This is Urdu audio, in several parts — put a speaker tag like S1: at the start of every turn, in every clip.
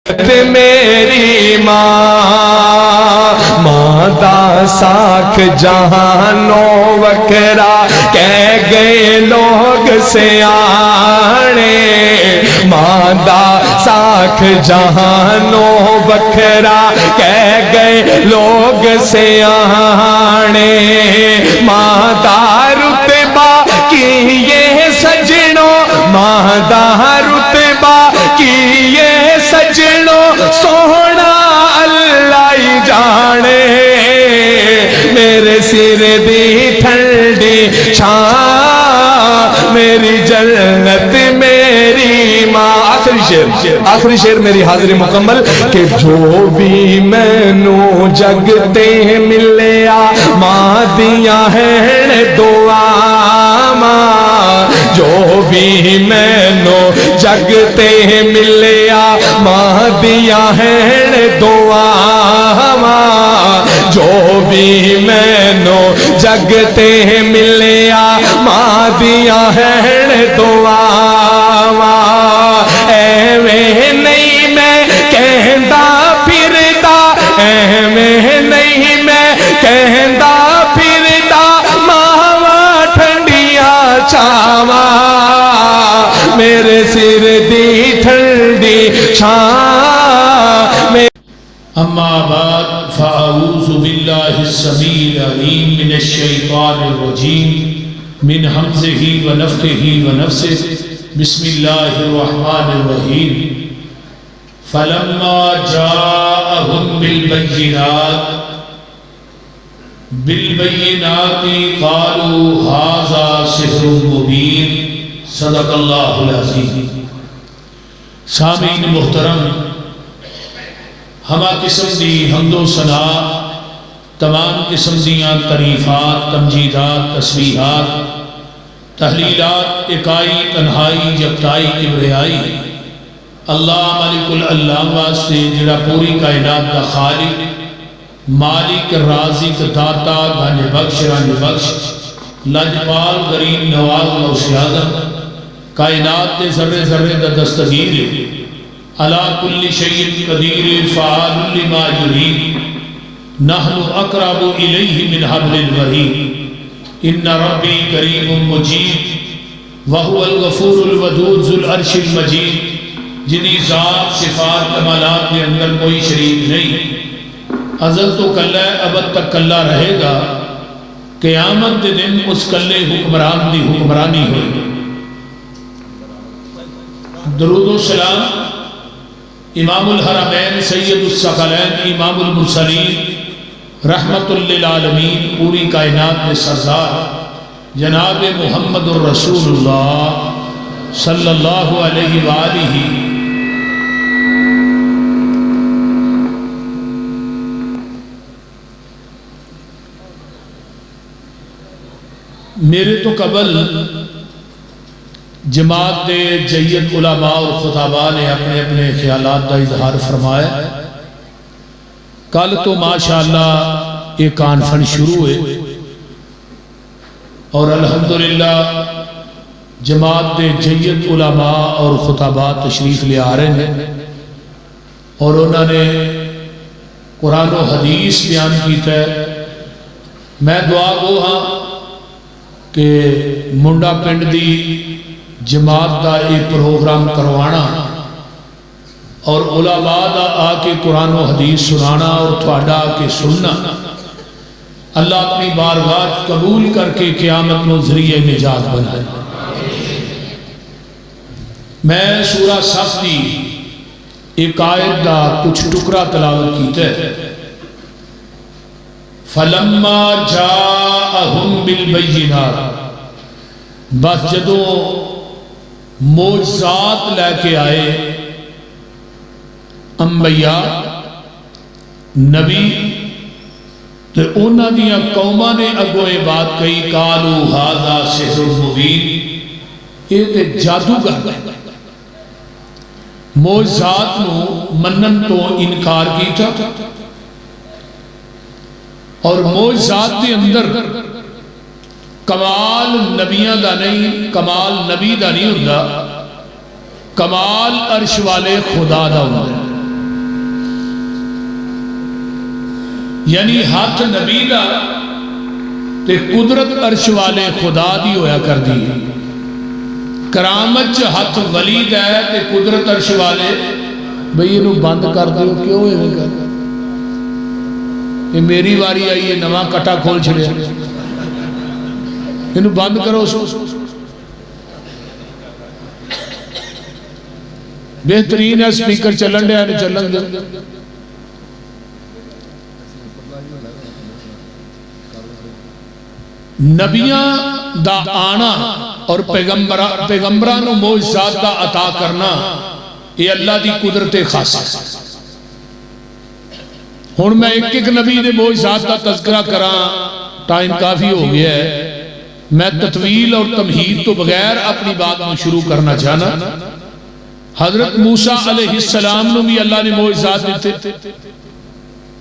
S1: میری ماں دا ساکھ جہانوں وکرا کہہ گئے لوگ سیانے، ماں دا ساکھ جہانوں وکرا کہہ گئے لوگ سیانے، ماں دا رتبہ کی یہ سجنوں، ماں دا رتبہ کی یہ سجنوں سونا اللہ ہی جانے، میرے سر دی ٹھنڈی چھاں میری جنت میری ماں۔ آخری شعر میری حاضری مکمل کہ جو بھی مینو جگتے ملیا ماں دیا ہیں دعا، جو بھی مینو جگتے ملیا ماں دیا ہیں دعا، جو بھی مینو جگتے ملیا ماں دیا ہیں دعا، ایویں نہیں میں کہندا پھردا، ایویں نہیں میں کہندا پھردا، ماواں ٹھنڈیاں چھاواں میرے سر دی ٹھنڈی چھاں۔
S2: اما بعد فاعوذ باللہ السمیع العلیم من الشیطان الرجیم من حمزہ ونفخہ ونفثہ، بسم اللہ الرحمن الرحیم۔ فلما جاءہم بالبینات قالوا ھذا سحر مبین، صدق اللہ العظیم۔ سامعین محترم، ہما قسم دی حمد و ثنا، تمام قسم دیاں تعریفات، تمجیدات، تسبیحات، تحلیلات، اکائی، تنہائی، جگتائی، کبریائی اللہ مالک العلام واسطے جڑا پوری کائنات دا خالق، مالک، رازق، داتا، گھنے بخش، رانے بخش، لاجپال، غریب، نواز، غوث اعظم، کائنات دے ذرے ذرے دا دستگیر، علی کل شیء قدیر، فعال لما یرید، نحن اقرب الیہ من حبل الورید، ان ربی کریم مجید، وہو الغفور الودود ذو العرش المجید، جنی ذات، صفات، کمالات کے اندر کوئی شریک نہیں، ازل تو کلہ ہے، ابد تک کلہ رہے گا، قیامت دے دن اس کلے حکمران دی حکمرانی ہوئی۔ درود و سلام امام الحرمین سید الثقلین امام المرسلین رحمت للعالمین، پوری کائنات میں سردار جناب محمد الرسول اللہ صلی اللہ علیہ وآلہ۔ میرے تو قبل جماعت دے جید علماء اور خطابہ نے اپنے اپنے خیالات کا اظہار فرمایا۔ کل تو ماشاءاللہ ایک کانفرنس شروع ہوئے اور الحمدللہ جماعت دے جید علماء اور خطابہ تشریف لے آ رہے ہیں اور انہوں نے قرآن و حدیث بیان کیتا ہے۔ میں دعا گو ہاں کہ منڈا پنڈ دی جماعت دا ایک پروگرام کروانا اور علماء دا آ کے قرآن و حدیث سنانا اور تھوڑا آ کے سننا، اللہ اپنی بارگاہ قبول کر کے قیامت میں ذریعہ نجات بنائے۔ میں سورہ صف دی ایک آیت دا کچھ ٹکڑا تلاوت کیتا ہے۔ فلما جاءہم بالبینات، بس جدوں معجزات لے کے آئے انبیاء نبی، تو انہاں دیاں قوماں نے اگوں یہ بات کہی، قالوا ھذا سحر مبین، یہ تے جادوگر معجزات نو منن تو انکار کیتا، اور معجزات دے اندر کمال نبیاں دا نہیں، کمال نبی دا نہیں ہوندہ، کمال عرش والے خدا دا ہوندہ۔ یعنی ہاتھ نبی دا تے قدرت عرش والے خدا دی ہویا کر دی، کرامت ہاتھ ولی دا ہے تے قدرت عرش والے بھئی انہوں بند کر دے کیوں ہوئے کر یہ میری واری آئی ہے نواں کٹا کھول چھڑے انہوں بند کرو بہترین ہے سپیکر چلن دے آنے چلن دے نبیاں دا آنا اور پیغمبرانو معجزات دا عطا کرنا یہ اللہ دی قدرت خاص ہے۔ ہن میں ایک ایک نبی دے معجزات دا تذکرہ کراں ٹائم کافی ہو گیا ہے، میں تطویل اور تمہید تو بغیر اپنی بات میں شروع کرنا چاہنا۔ حضرت موسیٰ علیہ السلام نے بھی اللہ نے معجزات دیتے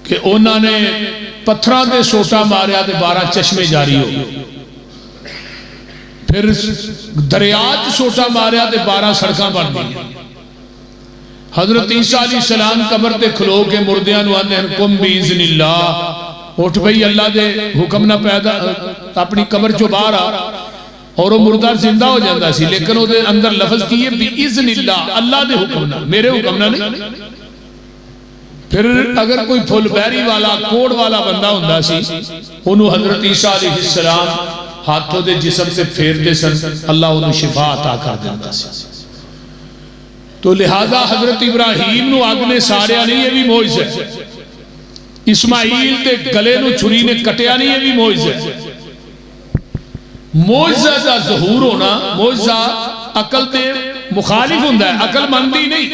S2: کہ انہوں نے پتھراں دے سوٹا ماریا دے 12 چشمے جاری ہو، پھر دریات سوٹا ماریا دے 12 سڑکاں بن دی۔ حضرت عیسیٰ علیہ السلام قبر تے کھلو کے مردیاں نو آنے حکم بیزن اللہ اٹھ بھئی اللہ دے حکم نہ پیدا اپنی قبر چو باہر آ اور وہ مردہ زندہ ہو جاندہ سی، لیکن وہ دے اندر لفظ کیے بیزن اللہ دے حکم نہ میرے حکم نہ نہیں۔ پھر اگر کوئی پھول بیری والا کوڑ والا بندہ ہوندہ سی انہوں حضرت عیسیٰ علیہ السلام ہاتھوں دے جسم سے پھیر دے سن اللہ انہوں شفا عطا کر دیتا سی۔ تو لہذا حضرت ابراہیم نو آگنے ساریا نہیں یہ بھی معجزہ ہے، اسماعیل تے گلے نو چھری نے کٹیا نہیں یہ بھی معجزہ ہے۔ معجزہ دا ظہور ہونا معجزہ عقل تے مخالف ہوندہ ہے، عقل مندی نہیں،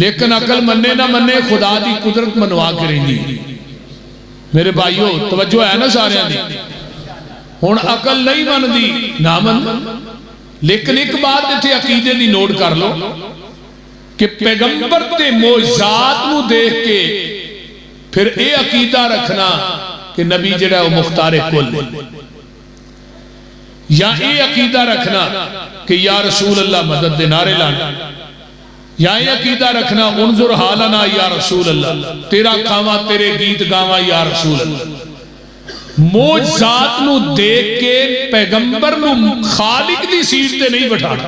S2: لیکن عقل مننے نہ مننے خدا دی قدرت منوا کریں گی۔ میرے بھائیو توجہ ہے نا سارے دی، ہون عقل نہیں من دی نہ من، لیکن ایک بات اتھے عقیدے دی نوٹ کر لو کہ پیغمبر تے معجزات نو دیکھ کے پھر اے عقیدہ رکھنا کہ نبی جڑا وہ مختار کل، یا اے عقیدہ رکھنا کہ یا رسول اللہ مدد دے نعرے لانا، یا اے عقیدہ رکھنا انظر حالنا یا رسول اللہ تیرا کھاواں تیرے گیت گاواں یا رسول اللہ۔ معجزات نو دیکھ کے پیغمبر نو خالق دی سیٹ تے نہیں بٹھانا،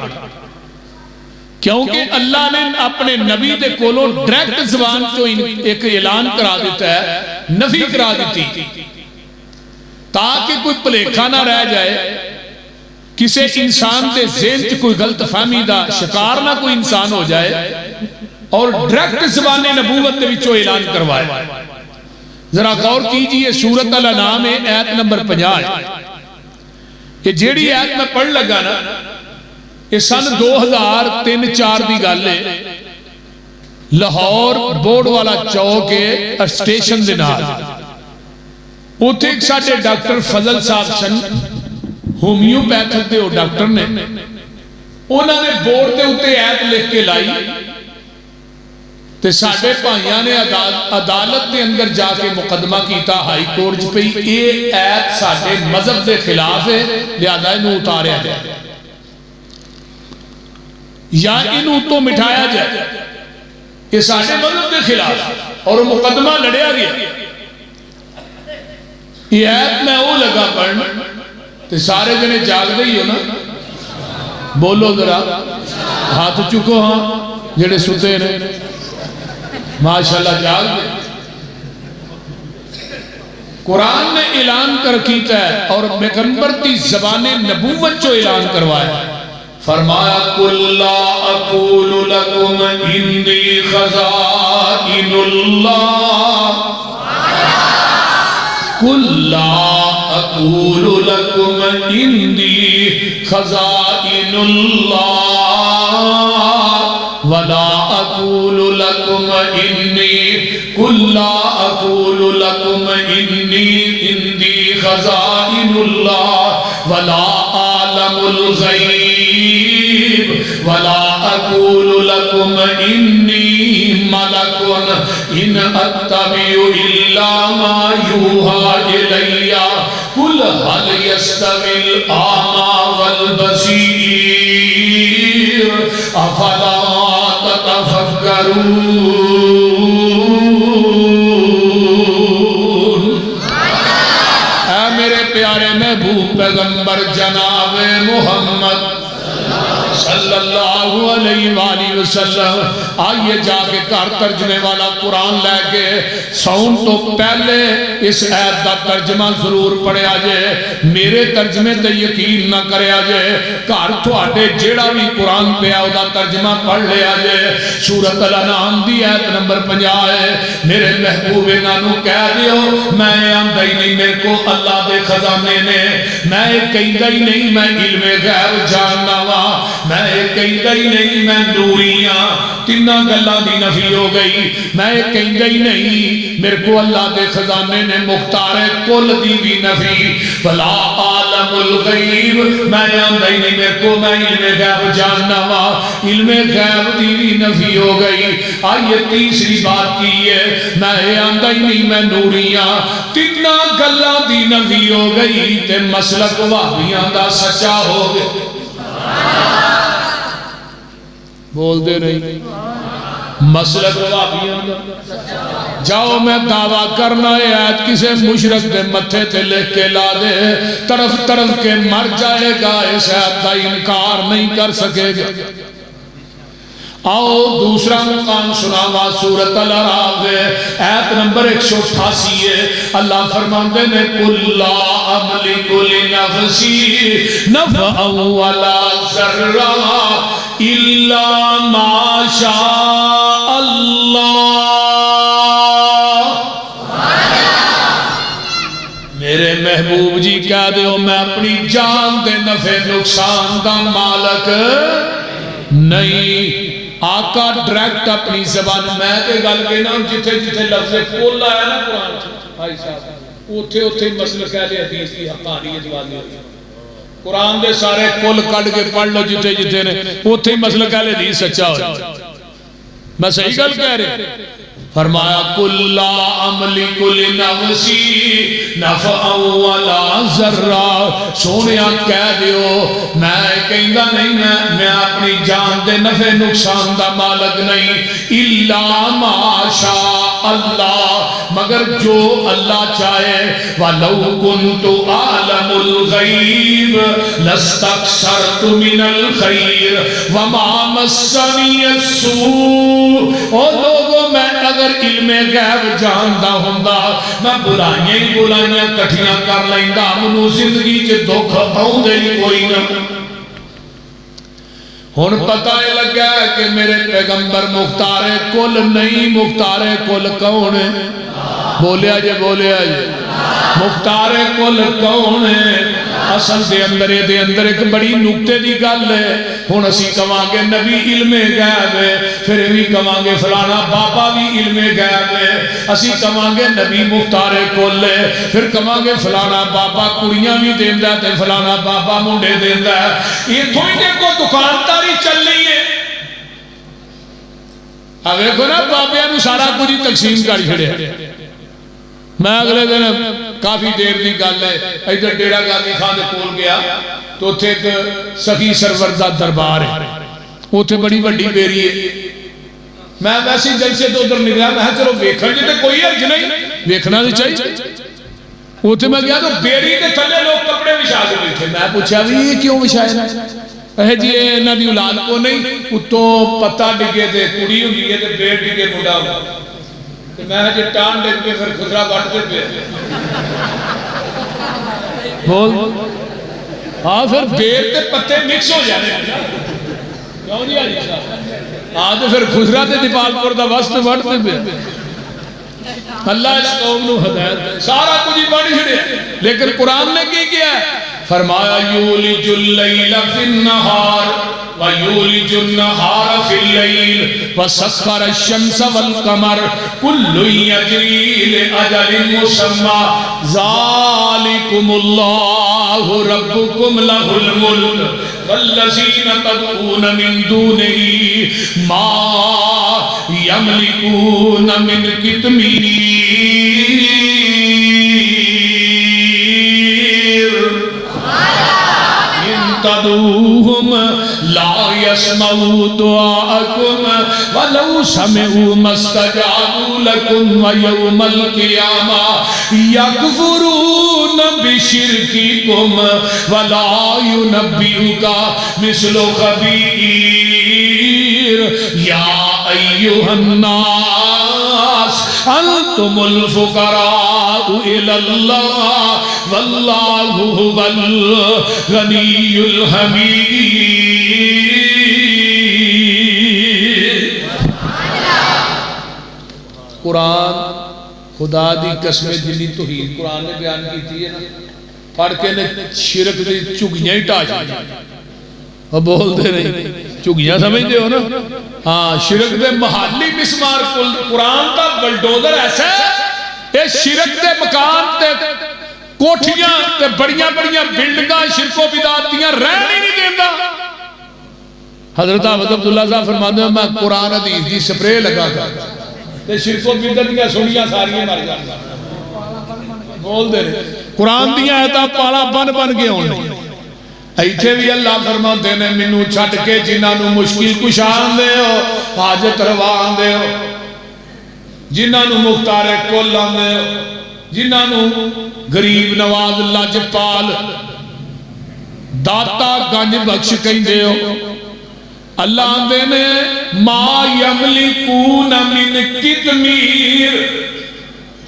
S2: کیونکہ اللہ نے اپنے نبی دے کولوں ڈائریکٹ زبان تو ایک اعلان کرا دیتا ہے، نفی کرا دیتی تاکہ کوئی پلیکھا نہ رہ جائے، کسے انسان دے ذہن چ کوئی غلط فہمی دا شکار نہ کوئی انسان ہو جائے، اور ڈائریکٹ زبان نبوت دے وچوں اعلان کروائے۔ ذرا غور کیجئے سورۃ الانعام ہے آیت نمبر 50 کہ جیڑی آیت میں پڑھ لگا نا یہ سن 2003-4 دی گل ہے، لاہور بورڈ والا چوک ہے اسٹیشن دے نال، اوتھے ایک ساڈے ڈاکٹر فضل صاحب سن ہومیوپیتھک دے وہ ڈاکٹر نے، انہوں نے بورڈ دے اوتے آیت لکھ کے لائی تے ساڈے بھائیاں نے عدالت دے اندر جا کے مقدمہ کیتا ہائی کورٹ پہ یہ آیت ساڈے مذہب دے خلاف ہے لہذا انہوں اتاریا جائے یا انہوں تو مٹھایا جائے، یہ ساڈے مذہب دے خلاف اور مقدمہ لڑیا گیا۔ یہ آیت میں وہ لگا پڑھنا تے سارے جنے جاگ دئی ہو نا، بولو ذرا ہاتھ چکو ہاں جڑے ستے نے ماشاءاللہ جاگ دے۔ قرآن نے اعلان کر کیتا ہے اور پیغمبر کی زبان نبوت جو اعلان کروایا، فرمایا قُلْ لَا أَقُولُ لَكُمْ عِنْدِي خَزَائِنُ اللَّهِ قُلْ لَا أَقُولُ لَكُمْ عِنْدِي خَزَائِنُ اللَّهِ وَلَا أَقُولُ لَكُمْ إِنِّي قُلْ لَا أَقُولُ لَكُمْ إِنِّي عِنْدِي خَزَائِنُ اللَّهِ وَلَا أَعْلَمُ الْغَيْبَ وَلَا أَقُولُ لَكُمْ إِنِّي مَلَكٌ إِنْ أَتَّبِعُ إِلَّا مَا يُوحَى إِلَيَّ قُلْ هَلْ يَسْتَوِي الْأَعْمَى وَالْبَصِيرُ أَفَلَا تَتَفَكَّرُونَ۔ جناب محمد صلی اللہ علیہ وآلہ وسلم۔ آئیے جا کے گھر ترجمے والا قرآن لے کے سون تو پہلے اس آیت دا ترجمہ ضرور پڑھیا جائے، میرے ترجمے تے یقین نہ کریا جائے، گھر تھوڑے جیڑا بھی قرآن پہ او دا ترجمہ پڑھ لیا جائے۔ سورۃ الانعام دی آیت نمبر 50 ہے، میرے محبوب انہوں کہہ دیو میں آندہ ہی نہیں میرے کو اللہ دے خزانے نے، میں کہندہ ہی نہیں میں علم غیب جاننا وا، میں کہندہ ہی نہیں میں نوریاں، تینہ گلہ دی نفی ہو گئی، میں کہندہ ہی نہیں میرے کو اللہ دے خزانے نے مختار کل دی بھی نفی، فلا عالم الغیب میں آندہ ہی نہیں میرے کو میں علم غیب جاننا وا، علم غیب دی بھی نفی ہو گئی۔ آئیے تیسری بات کی ہے، میں آندہ ہی نہیں میں نوریاں، تینہ گلہ دی نفی ہو گئی تے مسلک وہابیاں دا سچا ہو گئے۔ بول دے نہیں مسلک وہابیاں دا جاؤ میں دعویٰ کرنا ہے آیت کسے مشرک دے متھے تے لکھ کے لا دے، طرف طرف کے مر جائے گا، اس آیت دا انکار نہیں کر سکے گا۔ آؤ دوسرا مقام سناوا سورۃ الاعراف آیت نمبر 188 ہے، اللہ فرماندے نے قُلْ لَا أَمْلِكُ لِنَفْسِي نَفْعًا وَلَا ضَرًّا إِلَّا مَا شَاءَ اللَّهُ۔ میرے محبوب جی کہہ دیو میں اپنی جان دے نفع نقصان دا مالک نہیں۔ آقا ڈریکٹ اپنی زبان میں تے گل کے نا جتھے جتھے لفظ کل آیا نا قرآن بھائی صاحب اوتھے اوتھے مسئلہ اہل حدیث کی حقانیت والی قرآن دے سارے کل کٹ کے پڑھ لو جتھے جتھے نے اوتھے مسئلہ اہل حدیث سچا ہو جائے۔ میں صحیح گل کہہ رہے فرمایا قُلْ لَا أَمْلِكُ لِنَفْسِي نَفْعًا وَلَا ضَرًّا، سونیا کہہ دیو میں کہنگا نہیں میں اپنی جان دے نفع نقصان دا مالک نہیں، إِلَّا مَا شَاءَ اللَّهُ مگر جو اللہ چاہے، وَلَوْ كُنْتُ أَعْلَمُ الْغَيْبَ لَاسْتَكْثَرْتُ مِنَ الْخَيْرِ وَمَا مَسَّنِيَ السُّوءُ۔ اور لوگوں میں اگر علم غیب جاندا ہوندا میں برائیاں ہی برائیاں کٹھیاں کر لیندا، منو زندگی چ دکھ آوندے ہی کوئی نہ۔ ہن پتہ لگا ہے کہ میرے پیغمبر مختار کل نہیں، مختار کل کون ہے؟ بولیا جے بولیا جے مختار کل کون ہے؟ اصل دے اندر ایک بڑی نکتے دی گل ہے۔ ہن اسی کہاں گے نبی علم غیب ہے، پھر بھی کہاں گے فلانا بابا بھی علم غیب ہے، اسی کہاں گے نبی مختار کل ہے، پھر کہاں گے فلانا بابا کڑیاں بھی دیندا تے فلانا بابا منڈے دیندا ہے۔ یہ تھوڑی دیر کو دکانداری چل رہی ہے۔ اب دیکھو نا بابیاں نو سارا کچھ تقسیم کر چھڑیا۔ میں اگلے دن کافی دیر دی گل ہے ادھر ڈیرہ گاندھی خان دے کول گیا تو اتھے ایک سخی سرور دا دربار ہے، اتھے بڑی بڑی بیری ہے۔ میں ویسی جلسے تو ادھر نگلا میں چلو ویکھن جی تے کوئی حرج نہیں، ویکھنا تو چاہیے۔ اتھے میں گیا تو بیری کے تھلے لوگ کپڑے بچھا کے بیٹھے، میں پوچھا بھی یہ کیوں بچھائے نا؟ اے جی انہاں دی اولاد کو نہیں، اتوں پتہ ڈگے تے کڑی ہوندی ہے تے بیٹ ڈگے مڈا ہوندا۔ میں جی ٹان ڈگ کے پھر خسرا بٹ کے پہ بول ہاں پھر بیر تے پتے مکس ہو جانے کیوں نہیں آجی صاحب ہاں تو پھر خسرا تے دیپال پور دا وسط بٹ کے پہ اللہ اس قوم نو ہدایت سارا کچھ ہی بڑھ چھڑے لیکن قرآن نے کی کیا ہے فرمایا یولج اللیل فی النہار وَيُولِجُ النَّهَارَ فِي اللَّيْلِ وَسَخَّرَ الشَّمْسَ وَالْقَمَرَ كُلٌّ يَجْرِي لِأَجَلٍ مُّسَمًّى ذَلِكُمُ اللَّهُ رَبُّكُمْ لَهُ الْمُلْكُ وَالَّذِينَ تَدْعُونَ مِن دُونِهِ مَا يَمْلِكُونَ مِن قِطْمِيرٍ تدعوهم لا يسمعوا دعاءكم ولو سمعوا ما استجابوا لكم ويوم القيامة يكفرون بشرككم ولا ينبئك مثل خبير يا أيها الناس أنتم الفقراء إلى الله والله هو الغني الحميد. قرآن خدا دی قسم جنی توحید قرآن نے بیان کی تھی نا پڑھ کے نے شرک دی چگیاں ہی ٹاج اور بول دے نہیں چگیاں سمجھ دے ہو نا ہاں شرک دے محلی مسمار قرآن تا بلڈوزر ایسا ہے اے شرک دے مکان تے کوٹھیاں تے بڑیاں بڑیاں بلڈنگاں شرک و بدعتیاں رہنے نہیں دیندہ. حضرت احمد عبداللہ صاحب فرماتے ہیں میں قرآن حدیث دی سپرے لگا تھا تے شرک و بدعتیاں سنیاں ساریاں مر جاتا بول دے رہے قرآن دیا ایتا پالا بن بن کے ہونے ایتھے بھی اللہ فرماتے ہیں منو چھٹ کے جنہاں نو مشکل کشان دے ہو حاجت روان دے ہو جنہاں نو مختار کل آنے ہو جنہاں نو غریب نواز لاجپال داتا گنج بخش کہیں دے ہو اللہ آندے نے ما یملکون من کتمیر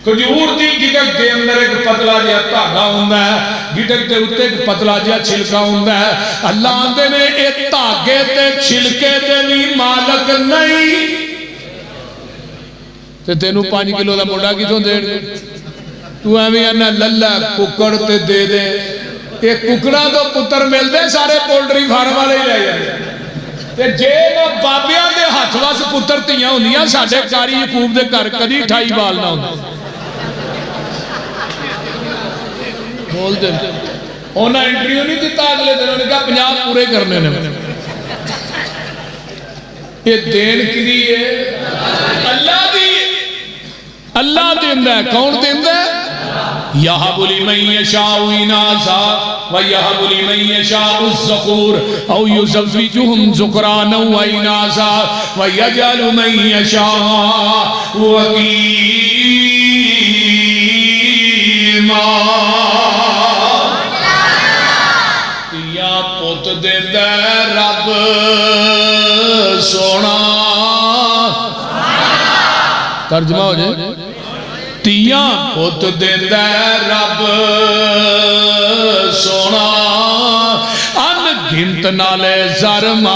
S2: کھجور دی گٹک دے اندر ایک پتلا جہا دھاگا ہوندا ہے گٹک دے اوتے ایک پتلا جہا چھلکا ہوندا ہے اللہ آندے نے اے دھاگے تے چھلکے دے بھی مالک نہیں تے تینوں 5 کلو دا منڈا کتھوں دے تو ایویں انا للا ککڑ تے دے دے اے ککڑاں تو پتر مل دے سارے پولٹری فارم والے ہی لے جاندے تے جے نہ بابیاں دے ہاتھ وس پتر تیاں ہوندیاں ساڈے کاری یعقوب دے گھر کدی 28 بال نہ ہوندا بول دے انہاں انٹرویو نہیں دیتا اگلے دن انہوں نے کہا 50 پورے کرنے نے یہ دین کی ہے اللہ دی اللہ دیندہ ہے کون دیندہ ہے یَحَبُ لِمَن يَشَاءُ إِنَاثًا وَيَحَبُ لِمَن يَشَاءُ الذُّكُورَ أَوْ يُزَوِّجُهُمْ ذُكْرَانًا وَإِنَاثًا وَيَجْعَلُ مَن يَشَاءُ عَقِيمًا. یا پت دیندہ رب سونا ترجمہ ہو جائے تیاں پت دیندہ رب سونا ان گنت نالے زر مال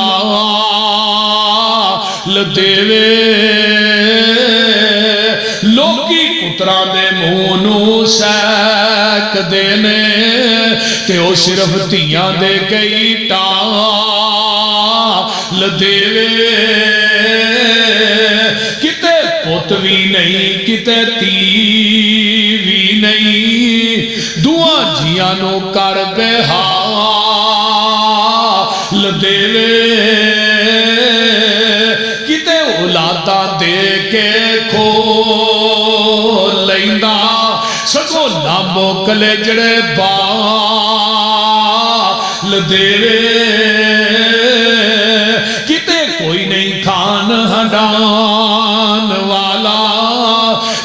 S2: دیوے لوکی پتران دے مونو سیک دینے تے او صرف تیاں دے گئی ٹال دیوے کتے پت بھی نہیں کتے تی بھی نہیں دعا جیانو کر بے حال دیوے کتے اولادا دے کے کھو لیندہ سکو نامو کلے جڑے بال دیوے کتے کوئی نہیں کھان ہڈان والا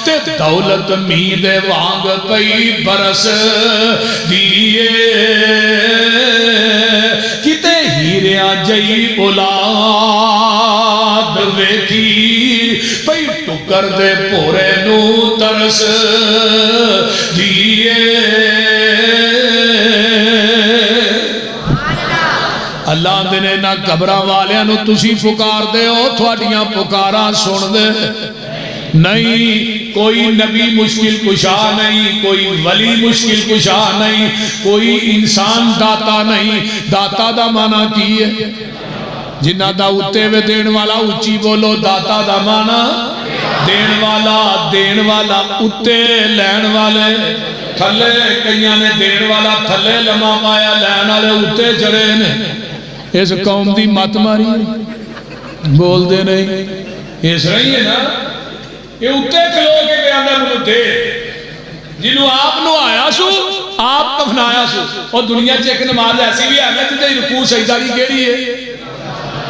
S2: تے دولت مید وانگ پئی برس دیئے کتے ہیریاں جئی اولاد ویکھی پئی ٹکر دے پورے نو ترس دیئے اللہ دینے نہ قبرہ والیاں نو تسی پکار دے ہو تھوڑیاں پکاراں سن دے نہیں کوئی نبی مشکل کشا نہیں کوئی ولی مشکل کشا نہیں کوئی انسان داتا نہیں داتا دا معنی کی ہے جنہ دا اتے وے دین والا اچھی بولو داتا دا معنی دین والا اتے لین والے تھلے کئیاں نے دین والا تھلے لمحہ پایا لین والے اتے چڑے نے اس قوم دی مت ماری بول دے نہیں اس رہی ہے نا یہ اتے کھلو کے بیاندہ منو دے جنہوں آپ نو آیا سو آپ کفنایا سو اور دنیا چیک نماز ایسی بھی آگا جتے رکوع سجدہ کی کیڑی ہے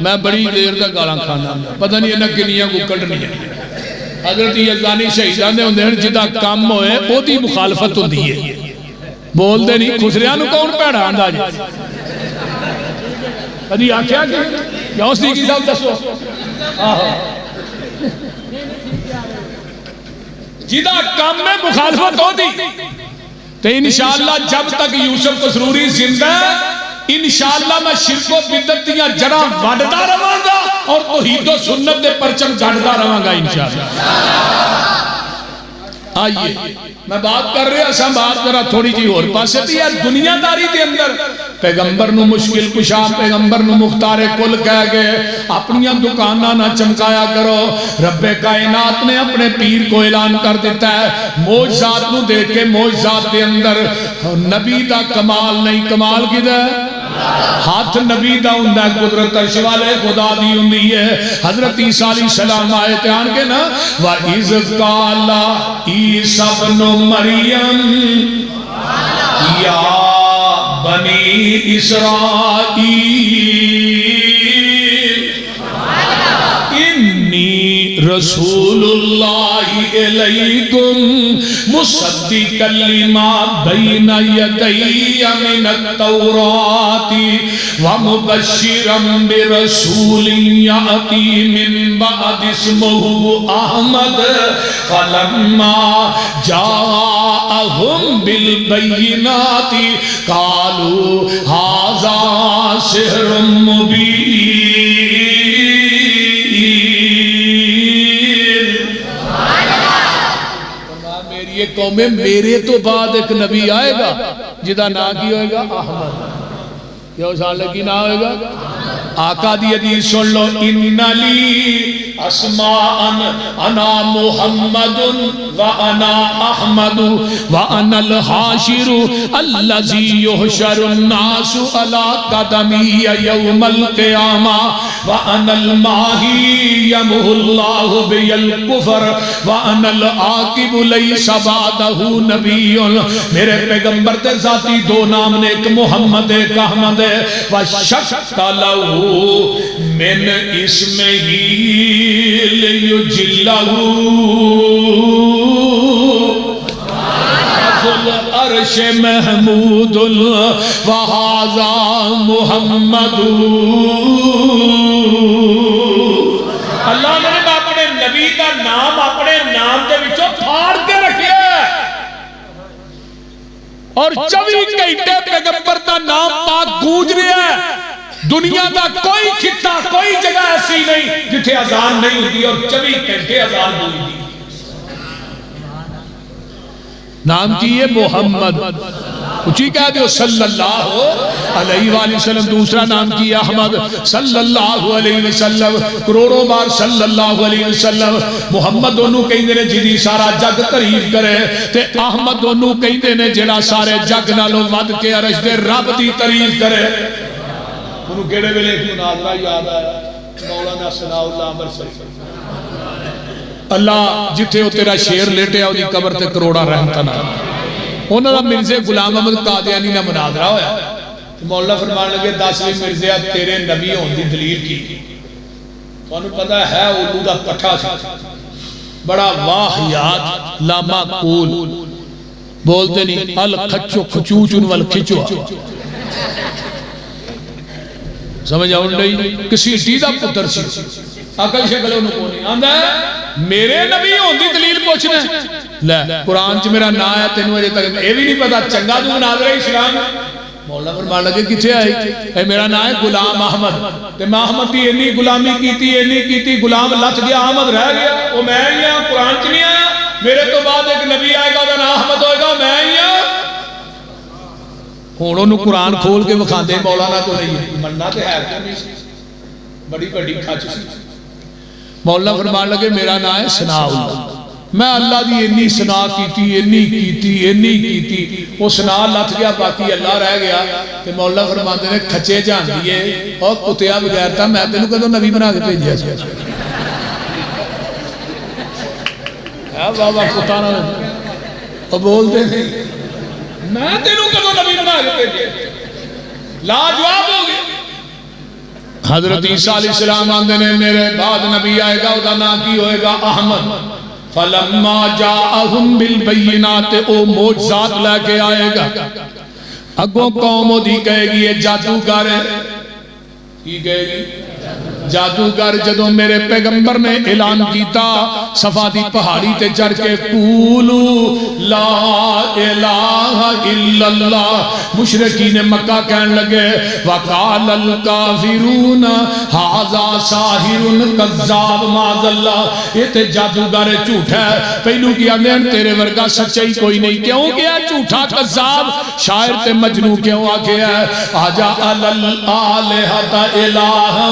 S2: میں بڑی دیر تک گالاں کھانا پتہ نہیں انہاں کنیاں کو کڈنی ہے حضرت یزدانی شہیدان دے ہوندے ہیں جدا کام ہوئے او دی مخالفت ہوندی ہے بول دے نہیں خسریاں نو کون پیڑا آندا جی کدی آکھیا کہ یا اس دی کی صاحب دسو جدا کام میں مخالفت ہو دی تو انشاءاللہ جب تک یوسف قسروری زندہ ہے انشاءاللہ میں شرک و بدعت دیاں جڑاں وڈدا رہاں گا اور توحید و سنت دے پرچم گھڑدا رہاں گا انشاءاللہ آئیے میں بات کر رہے ہیں بات کرا تھوڑی جی اور پاسے بھی ہے دنیا داری دے اندر پیغمبر نو مشکل کشا پیغمبر نو مختار کل کہہ گئے اپنیاں دکانہ نہ چمکایا کرو رب کائنات نے اپنے پیر کو اعلان کر دیتا ہے معجزات نو دیکھ کے معجزات دے اندر نبی دا کمال نہیں کمال کی دے ہاتھ نبی دا ہندہ قدرت عرش والے خدا دی ہندی ہے حضرت عیسیٰ علیہ السلام آئے تیان کے نا وَإِذْ قَالَ عِيسَى ابْنُ مَرْيَمَ یا بنی اسرائیل انی رسول اللہ علیکم مصدقا لما بین یدی من التوراۃ ومبشرا برسول یأتی من بعد اسمہ احمد فلما جاءہم بالبینات قالوا ھذا سحر مبین یہ قومیں میرے تو بعد ایک نبی آئے گا جدا نا کی ہوئے گا احمد کیا سال لگی نا ہوئے گا آقا دی حدیث سن لو ان لی اسماءن انا محمد و انا احمد و انا الحاشر اللذی یحشر الناس علی قدمی یوم القیامہ و انا الماہی یمہ اللہ بی الکفر و انا العاقب لیس بعدہ نبی میرے پیغمبر تے ذاتی دو نام نے ایک محمد ایک احمد ہے و شک لہو من اسم ہی لیجلہو عرش محمود وہذا محمد اللہ نے اپنے نبی کا نام اپنے نام کے بچوں پھاڑ کے رکھے اور 24 گھنٹے پیغمبر کا نام پاک گونج رہا ہے دنیا کا کوئی خطہ کوئی جگہ ایسی نہیں جتھے اذان نہیں ہوتی اور 24 گھنٹے اذان ہوتی نام کی ہے محمد اچھی کہہ دیو صلی اللہ علیہ وآلہ وسلم دوسرا نام کی احمد صلی اللہ علیہ وسلم کروڑوں بار صلی اللہ علیہ وسلم محمد انہوں کہیں دینے جنہی سارا جگ تعریف کرے تے احمد انہوں کہیں دینے جنہا سارے جگ نالو ود کے عرش دے رب دی تعریف کرے انہوں کہڑے ویلے کی ناظرہ یاد آیا مولانا ثناء اللہ عمر صلی اللہ جتھے ہو تیرا شیر لیٹے آؤ دی قبر تے کروڑا رحمتہ نہ انہوں نے مرزے غلام احمد قادیانی نہ مناظرہ ہویا مولا فرمان لگے 10ویں مرزے تیرے نبی ہون دی دلیل کی تو انہوں پتا ہے اردو دا پٹھا سی بڑا واحیات لاما قول بولتے نہیں الکھچو کھچوچن والکھچو سمجھ آؤں نہیں کسی دیدہ پتر سی اکل شکل انہوں کو نہیں آندہ ہے میرے نبی ہون دی دلیل پوچھنے لے قرآن چ میرا نا ہے تینوں اجے تک اے بھی نہیں پتا چنگا تو مناظرہ اسلام مولا فرمان لگے کتھے آئی اے میرا نا ہے غلام احمد تے میں احمد دی انی غلامی کیتی غلام لچ گیا احمد رہ گیا وہ میں ہی ہاں قرآن چ نہیں آیا میرے تو بعد ایک نبی آئے گا دا نا احمد ہوئے گا میں ہی ہاں ہوں انہوں قرآن کھول کے وکھاندے مولانا تو نہیں مننا تے ہے کیا نہیں بڑی بڑی کھچ سی مولا فرمان لگے میرا نام ہے ثناء اللہ میں اللہ دی انی ثنا کیتی وہ ثنا لت گیا باقی اللہ رہ گیا کہ مولا فرمان نے کھچے جان دیئے اور کتیا بغیر تھا میں تینوں کہتا نبی بنا کے بھیجیا بابا کتانا اور بول دے نہیں میں تینوں کہتا نبی بنا کے بھیجیا لا جواب ہو گیا حضرت عیسیٰ علیہ السلام آندے نے میرے بعد نبی آئے گا ادا نام کی ہوئے گا احمد فلما جاءہم بالبینات او معجزات لے کے آئے گا اگوں قوم دی کہے گی یہ جادوگر ہے کی کہے گی جادوگر جدوں میرے پیغمبر نے اعلان کیتا صفا دی پہاڑی تے چڑھ کے قولو لا الہ الا اللہ مشرکین مکہ کہن لگے وقال الکافرون ھذا ساحر کذاب معاذ اللہ یہ تے جادوگر جھوٹ ہے پہلو کی آندے تیرے ورگا سچائی کوئی نہیں کیوں گیا جھوٹا کذاب شاعر تے مجنو کیوں آ گیا آجا الالہۃ الہ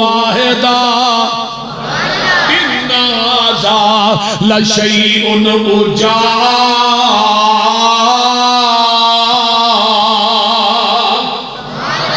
S2: واحدا ان ھذا لشیء عجاب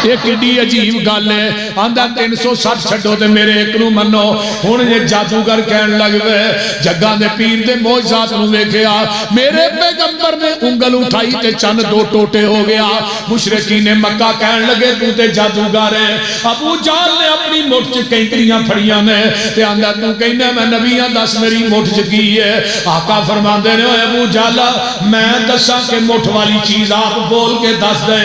S2: ایک ایڈی عجیب گل ہے آندہ 360 چھڑو دے میرے ایک نو منو ہون یہ جادوگر کہن لگ گئے جگہ دے پیر دے معجزات نو دیکھیا میرے پیغمبر نے انگل اٹھائی تے چند 2 ٹوٹے ہو گیا مشرکین مکہ کہن لگے تو تے جادوگر ہے ابو جہل نے اپنی مٹھ چ کینکریاں پھڑیاں نے تے آندہ تو کہنا میں نبیاں دس میری مٹھ چ کی ہے آقا فرماندے نے ابو جہل میں دساں کہ مٹھ والی چیز آپ بول کے دس دے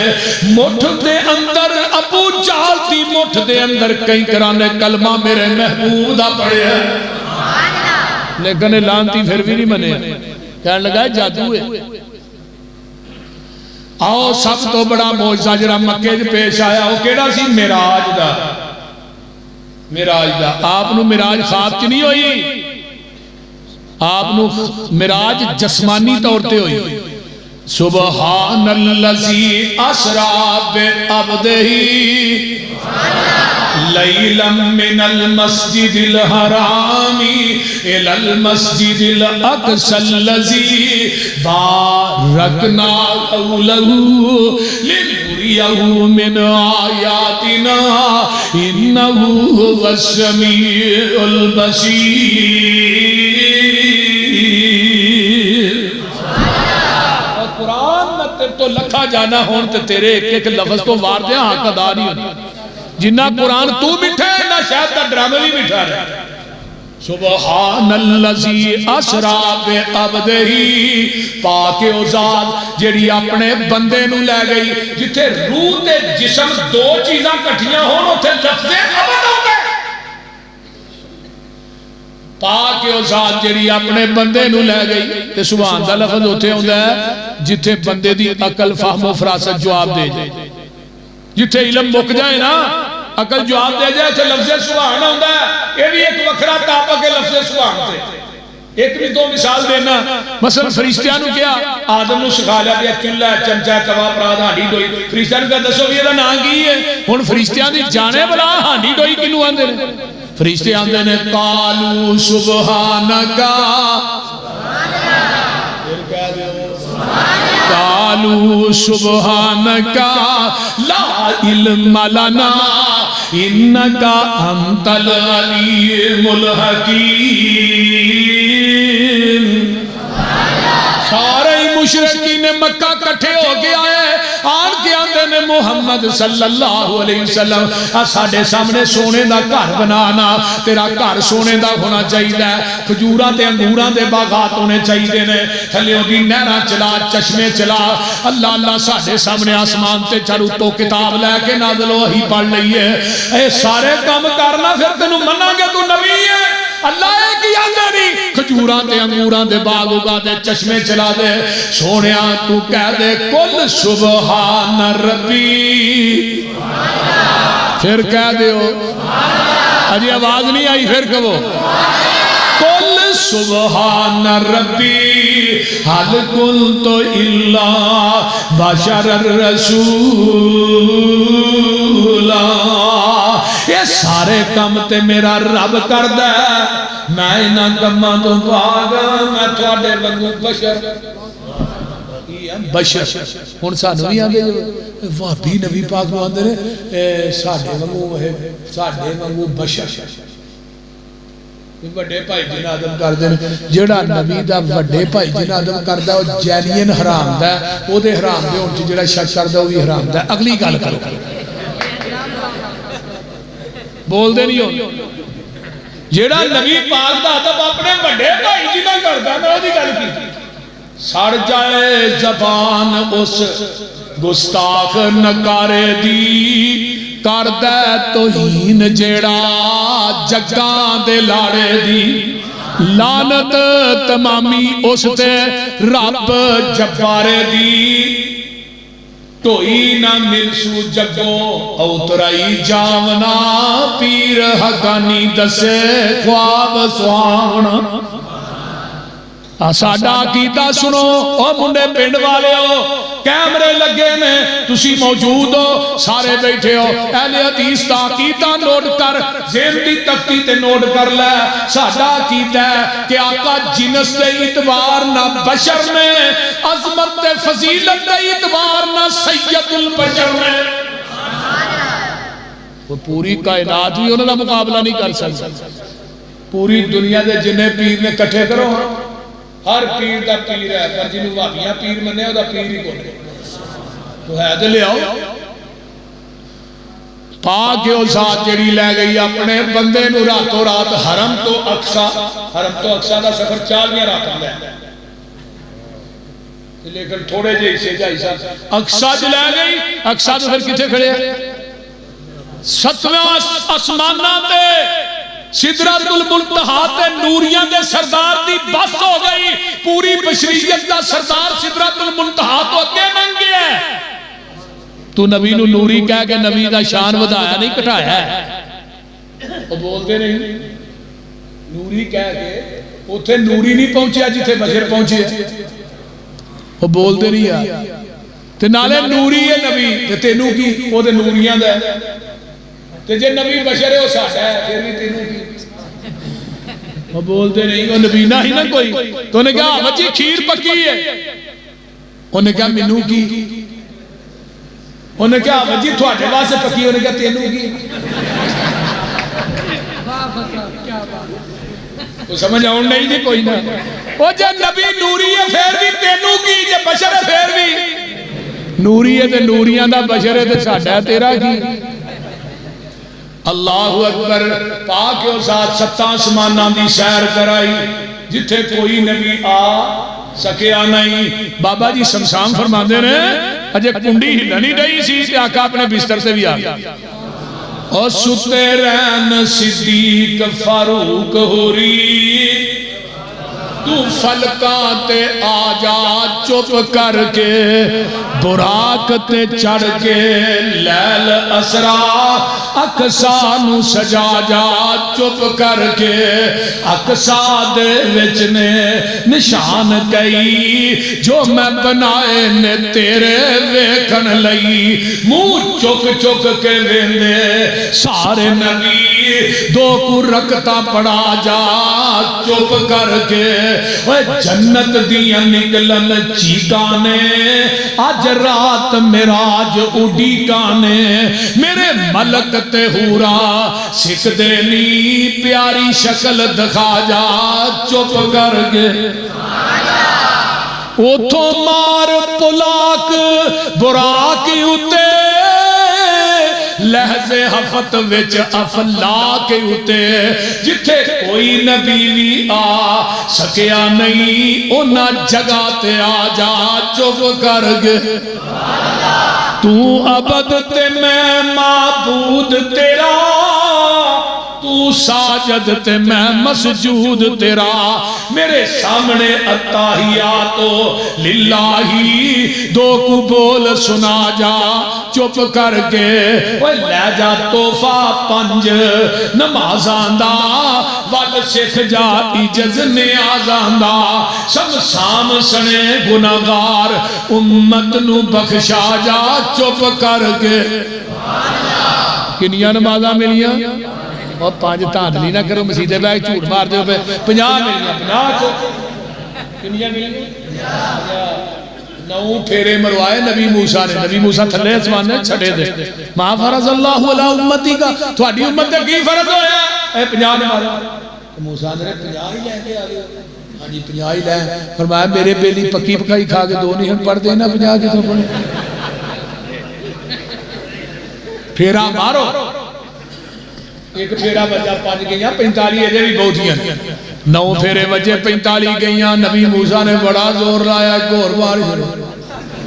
S2: مٹھ دے اندر ابو جہل دی مٹھ دے اندر کئی کرانے کلمہ میرے محبوب دا پڑے ہیں لیکن لانتی پھر بھی نہیں منے کہنے لگا ہے جادو ہے آؤ سب تو بڑا معجزہ جڑا مکے جو پیش آیا وہ کیڑا سی معراج دا آپ نو معراج خواب چ نہیں ہوئی آپ نو معراج جسمانی طور تے ہوئی سبحان اللذی اسرا بعبدہی لیلا من المسجد الحرامی الى المسجد الاقصى الذی بارکنا حولہ لنریہ من آیاتنا انہو هو السمیع البصیر قرآن میں تو لکھا جانا ہون تے تیرے ایک ایک لفظ تو وار دیا ہاں کا داری ہوتی جنہ قرآن تو بٹھے نہ شاید تا ڈرامے بھی بٹھا رہے سبحان اللذی اسرا بعبدہی پاک او ذات جیڑی اپنے بندے نو لے گئی جتھے روح تے جسم 2 چیزاں کٹھیاں ہون اتھے لفظ عبد ہو گئے پاک او ذات جیڑی اپنے بندے نو لے گئی تے سبحان دا لفظ ہوتے ہوندہ ہے جتھے بندے دی عقل فہم و فراست جواب دے جائے جتھے علم مک جائے نا عقل جواب دے جائے تو لفظ سبحان ہوندہ ہے یہ بھی ایک وکھرا تاپا کے لفظ سبحان سے ایک بھی 2 مثال دینا مثلا فرشتیانو کیا آدم نو سکھا لیا گیا چلہ چمچہ توا پراد ہانڈی ڈوئی فرشتیانو کہا دسو بھی یہ نام کی ہے ان فرشتیان دی جانے بلا ہانڈی ڈوئی کنو آندے نے فرشتے آندے نے قالو سبحانکا قالو سبحانکا لا علم لنا انکا انت العلیم الحکیم سارے مشرکین مکہ کٹھے ہو گیا ہے آن کے آندے نے محمد صلی اللہ علیہ وسلم ساڑھے سامنے سونے دا گھر بنانا تیرا گھر سونے دا ہونا چاہیے کھجوراں تے انگوراں دے باغات ہونے چاہیے نے تھلیوں دی نہراں چلا چشمے چلا اللہ اللہ ساڑھے سامنے آسمان تے چڑھو تو کتاب لے کے نازل وحی پڑھ لئیے اے سارے کام کرنا پھر تینوں مننا گے تو نبی ہے اللہ ایک ہی آندے نہیں کھجوراں تے انگوراں دے باغ اگا دے چشمے چلا دے سونیا تو کہہ دے کل سبحان ربی پھر کہہ دے ہو اجی آواز نہیں آئی پھر کہو کل سبحان ربی حل کنت الا بشر الرسولا یہ سارے کام تے میرا رب کر دے میں انہا کماں تو بھاگا میں تھوڑے لگوں بشر بشر ہون سانو بھی آگے وابی نبی پاک کو آندے نے ساڑھے وانگو بشر وڈے بھائی جن آدم کر دے جڑا نبی دا وڈے بھائی جن آدم کر دا وہ جینین حرام دا وہ دے حرام دے ان جڑا شک کر دا وہ بھی حرام دا اگلی گال کرو بول دے نہیں ہو جیڑا نبی پاک دا ادب اپنے بڑے بھائی جی نہ کردا میں اودی گل کی سڑ جائے زبان اس گستاخ نکارے دی کردہ توہین جیڑا جگاں دے لاڑے دی لعنت تمامی اس تے رب جبارے دی توئی نہ ملسو جگو اوترائی جاونا پیر حقانی دسے خواب سوانا ساڈا عقیدہ سنو او منڈے پنڈ والے ہو کیمرے لگے میں تسی موجود ہو سارے بیٹھے ہو اہل حدیث دا عقیدہ نوٹ کر ذہن دی تختی تے نوٹ کر لے ساڈا عقیدہ ہے کہ آقا جنس دے اعتبار نہ بشر میں عظمت تے فضیلت دے اعتبار نہ سید البشر میں وہ پوری کائنات بھی انہوں نے مقابلہ نہیں کر سکتا پوری دنیا دے جنہیں پیر نے کٹھے کرو ہر پیر دا پیر ہے پر جنہوں وابیاں پیر مننے ہو دا پیر ہی کونے تو ہے دے لے آؤ پاک او ذات جڑی لے گئی اپنے بندے نو راتوں رات حرم تو اقصا دا سفر 40 راتوں لے لیکن تھوڑے جے اسے جائیسا اقصا جو لے گئی اقصا تو پھر کتے کھڑے ہیں 7واں آسمانہ تے سدرت المنتہا تے نوریاں دے سردار دی بس ہو گئی پوری بشریت دا سردار سدرت المنتہا تو اگے ننگ گیا ہے تو نبی نو نوری کہہ کے نبی دا شان ودایا نہیں کٹایا ہے وہ بولتے نہیں نوری کہہ کے اتھے نوری نہیں پہنچیا جتھے بشر پہنچے وہ بولتے نہیں ہے تے نالے نوری ہے نبی تے تینوں کی وہ دے نوریاں دے تے جے نبی بشر ہے وہ ساڑھا ہے پھر بھی تینوں کی وہ بولتے نہیں وہ نبینہ ہی نہ کوئی تو انہیں کہا بچی کھیر پکی ہے انہیں کہا منو کی انہیں کہا بچی تھوڑے واسے پکی انہیں کہا تینوں کی تو سمجھ آؤں نہیں دی کوئی نہ وہ جب نبی نوری ہے پھر بھی تینوں کی جب بشر ہے پھر بھی نوری ہے تے نوریاں دا بشر ہے تے ساڑھا ہے تیرا کی اللہ اکبر پاک اور ساتھ 7 آسمانہ دی سیر کرائی جتھے کوئی نبی آ سکیا نہیں بابا جی سمسام فرما دے رہے اجے کنڈی ہلنی نہیں سی تے آقا اپنے بستر سے بھی آ گیا اور ستے رہن صدیق فاروق ہوری تو فلکاں تے آ جا چپ کر کے براق تے چڑھ کے لیل اسرا اقصا نو سجا جا چپ کر کے اقصا دے وچ نے نشان کئی جو میں بنائے نے تیرے ویکھن لئی منہ چک چک کے ویندے سارے نبی دو کو رکھتا پڑا جا چپ کر کے جنت دیاں نکلن چیکانے آج رات میراج اڈی کانے میرے ملک تے ہورا سکھ دینی پیاری شکل دکھا جا چپ کر گے اتھو مار پلاک براکی اتے لہذے حفت وچ افلاک اتے جتھے کوئی نبی بھی آ سکیا نہیں انہ جگہ تے آ جا چپ کر گے تو عبد تے میں معبود تیرا تو ساجد تے میں مسجود تیرا میرے سامنے اتحیاتو للہی دو کو بول سنا جا چپ کر کے وہ لے جا توفہ 5 نمازاں دا ول سکھ جا عجز نیازاں دا سب سام سنے گناہگار امت نو بخشا جا چپ کر کے کنیاں نمازاں ملیاں اور 5 تاندلی نہ کرو مسیدے بیگ جھوٹ مار دے 50 ملیاں 50 کنیاں ملیاں 9 پھیرے مروائے نبی موسیٰ نے نبی موسیٰ تھلے اسمان نے چھڑے دے ما فرض اللہ علیہ امتی کا تھوڑی امت نے کی فرض ہویا اے 50 نے مارا موسیٰ نے 50 ہی لے کے آگے ہاں جی 50 ہی لے فرمایا میرے بیلی پکی پکائی کھا کے 2 نہیں ہم پڑھ دینا 50 کی تو پڑھے پھیرا مارو ایک پھیرا بجا 5 گئیاں 45 اجے بھی بہتیاں 9 پھیرے بجے 45 گئیاں نبی موسیٰ نے بڑا زور لایا ایک اور بار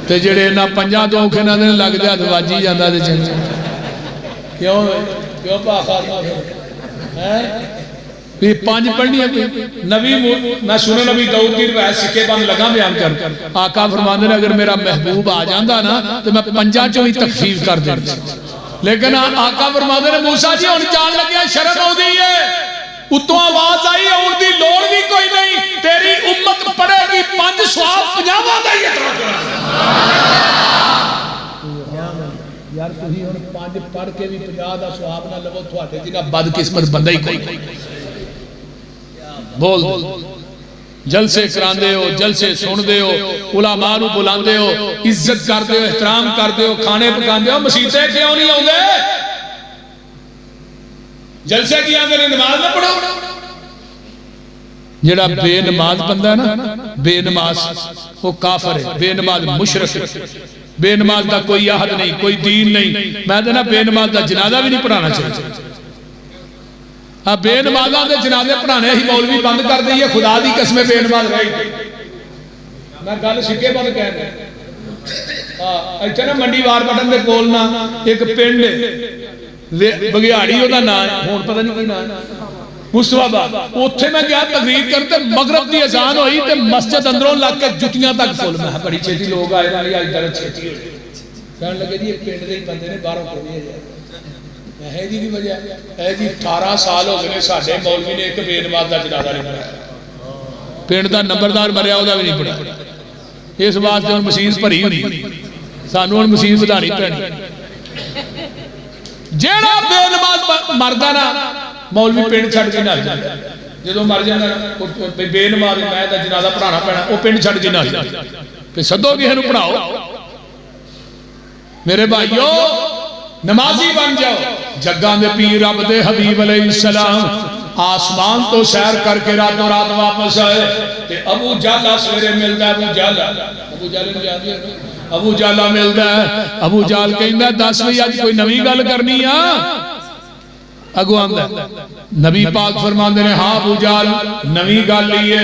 S2: تے جڑے نہ 5 تو اوکھے نہ لگ جا تو واجی جاندہ دے چنگے کیوں پاکھا ہے یہ 5 پڑھنی ہے نبی میں سنے نبی داؤد کی روایت سکے بند لگا بیان کر آقا فرماندے نے اگر میرا محبوب آ جاندہ نا تو میں 5 چوں ہی تخفیف کر دیں لیکن آقا فرماندے نے موسیٰ جی ان جان لگیا شرط ہو دی ہے اتوں آواز آئی اور دی لوڑ بھی کوئی نہیں تیری امت پڑھے گی 5 سواب 50 وعدہ ہی یار تو ہی ان 5 پڑھ کے بھی 50 دا سواب نہ لگو تو آتے جنہ بد قسمت بندہ ہی کوئی بول جلسے کراندے ہو جلسے سن دے ہو علماء نو بلاندے ہو عزت کر دے ہو احترام کر دے ہو کھانے پکاندے ہو مسیطے کیوں نہیں ہوں گے جلسے کی آندے نے نماز نہ پڑھو جڑا بے نماز بندہ ہے نا بے نماز وہ کافر ہے بے نماز مشرک ہے بے نماز دا کوئی عہد نہیں کوئی دین نہیں میں دینا بے نماز دا جنازہ بھی نہیں پڑھانا چاہیے بے نمازاں دے جنازے پڑھانے ہی مولوی بند کر دئیے خدا دی قسمیں بے نماز رہی میں گل سکے بند کہنے اچھا نا منڈی وار بٹن دے کولنا ایک پنڈ بگیاڑی ہوتا نا ہے ہون پتہ نہیں کوئی نا ہے مصطفیٰ با اتھے میں گیا تقریر کرتے مغرب دی اذان ہوئی تے مسجد اندروں لگ کے جتیاں تک فل میں بڑی چھیتی لوگ آئے نا یا ادھر چھیتی ہوئی کہنے لگے جی ایک پنڈ دے بندے نے باہروں کو نہیں ہے ہے جی وجہ ہے جی 18 سال ہو گئے ساڈے مولوی نے ایک بے نماز دا جنازہ نہیں پڑھایا پنڈ دا نمبردار مریا او دا بھی نہیں پڑھا اس واسطے ہن مسیت بھری ہوئی سانوں ہن مسیت ودھانی پینی جیڑا بے نماز مردا نا مولوی پنڈ چھڈ کے نہ جاندا جدوں مر جاندا بے نماز میں دا جنازہ پڑھانا پینا او پنڈ چھڈ کے نہ جاندا تے سدو کسے نوں پڑھاؤ میرے بھائیو نمازی بن جاؤ جگاں دے پیر رب دے حبیب علیہ السلام آسمان تو سیر کر کے راتوں رات واپس آئے تے ابو جالا سویرے ملتا ہے ابو جالا ملتا ہے ابو جال کہندہ 10 بھئی آج کوئی نوی گل کرنی ہے اگو آندہ نبی پاک فرماندے نے ہاں ابو جال نوی گل لیے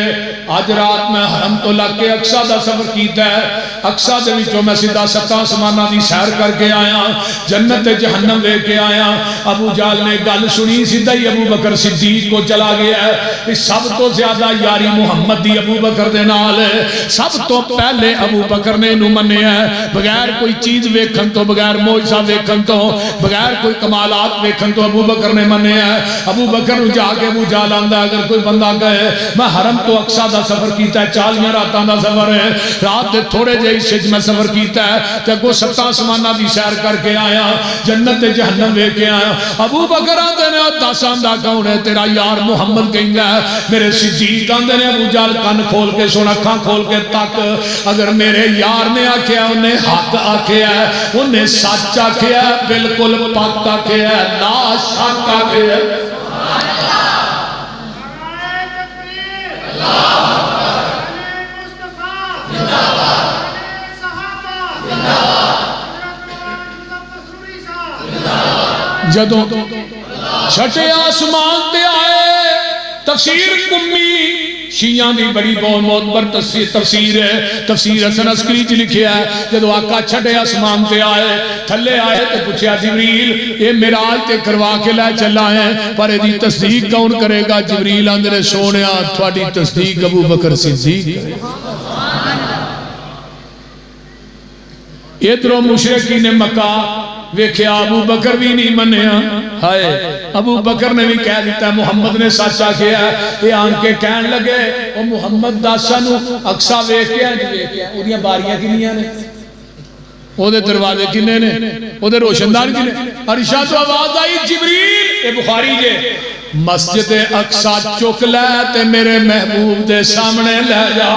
S2: آج رات میں حرم تو لگ کے اقصہ دا سفر کیتا ہے اقصہ دے وچوں میں سیدھا 7 آسماناں دی سیر کر کے آیا جنت جہنم لے کے آیا ابو جال نے گل سنی سیدھا ہی ابو بکر صدیق کو چلا گیا ہے سب تو زیادہ یاری محمد دی ابو بکر دے نال ہے سب تو پہلے ابو بکر نے انہوں مننے ہے بغیر کوئی چیز ویکھن تو بغیر معجزہ ویکھن تو بغیر کوئی کمالات ویکھن تو ابو بکر نے مننے ہے ابو بکر جا کے ابو جال آندہ اگر کوئی بندہ کہے میں حرم تو اقصہ دا سفر کیتا ہے 40 راتاں دا سفر ہے رات دے تھوڑے جے حصے میں سفر کیتا ہے تے کو 7 آسماناں دی سیر کر کے آیا جنت جہنم لے کے آیا ابو بکر آندے نے دس آندہ کون ہے تیرا یار محمد کہنگا ہے میرے صدیق آندے نے ابو جال کن کھول کے سن اکھاں کھول کے تک اگر میرے یار نے آکھیا انہیں حق آکھیا ہے انہیں سچ آکھیا ہے بالکل پاک آکھیا ہے لا شک آکھیا ہے جدوں چھٹے آسمان تے آئے تفسیر کمی شیعہ دی بڑی بہت معتبر تفسیر ہے تفسیر حسن عسکری جی لکھیا ہے جدو آقا چھٹے آسمان تے آئے تھلے آئے تے پوچھیا جبریل یہ معراج تے کروا کے لے چلا ہے پر دی تصدیق کون کرے گا جبریل اندرے سونیا تھوڑی تصدیق ابو بکر صدیق کرے ادھروں مشرکین مکہ ویکھیا ابو بکر بھی نہیں منیا ہائے ابو بکر نے بھی کہہ دیتا ہے محمد نے سچا کیا یہ آن کے کہن لگے وہ محمد داسا نو اقصہ ویکھیا او دیاں باریاں کنیاں نے او دے دروازے کنے نے او دے روشندان کنے عرشہ تو آواز آئی جبریل اے بخاری جے مسجد اقصہ چک لے تے میرے محبوب دے سامنے لے جا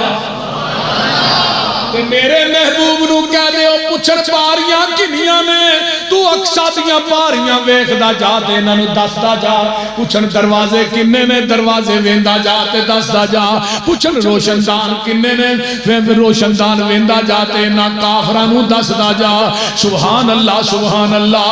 S2: میرے محبوب نو کہہ دے او ਪੁੱਛਣ ਬਾਰੀਆਂ ਕਿੰਨੀਆਂ ਨੇ, ਤੂੰ ਅਕਸਾ ਦੀਆਂ ਬਾਰੀਆਂ ਵੇਖਦਾ ਜਾ ਤੇ ਇਹਨਾਂ ਨੂੰ ਦੱਸਦਾ ਜਾ। ਪੁੱਛਣ ਦਰਵਾਜ਼ੇ ਕਿੰਨੇ ਨੇ, ਦਰਵਾਜ਼ੇ ਵੇਂਦਾ ਜਾ ਤੇ ਦੱਸਦਾ ਜਾ। ਪੁੱਛਣ ਰੋਸ਼ਨਦਾਨ ਕਿੰਨੇ ਨੇ, ਫਿਰ ਰੋਸ਼ਨਦਾਨ ਵੇਂਦਾ ਜਾ ਤੇ ਇਹਨਾਂ ਕਾਫਰਾਂ ਨੂੰ ਦੱਸਦਾ ਜਾ। ਸੁਭਾਨ ਅੱਲਾਹ ਸੁਭਾਨ ਅੱਲਾਹ।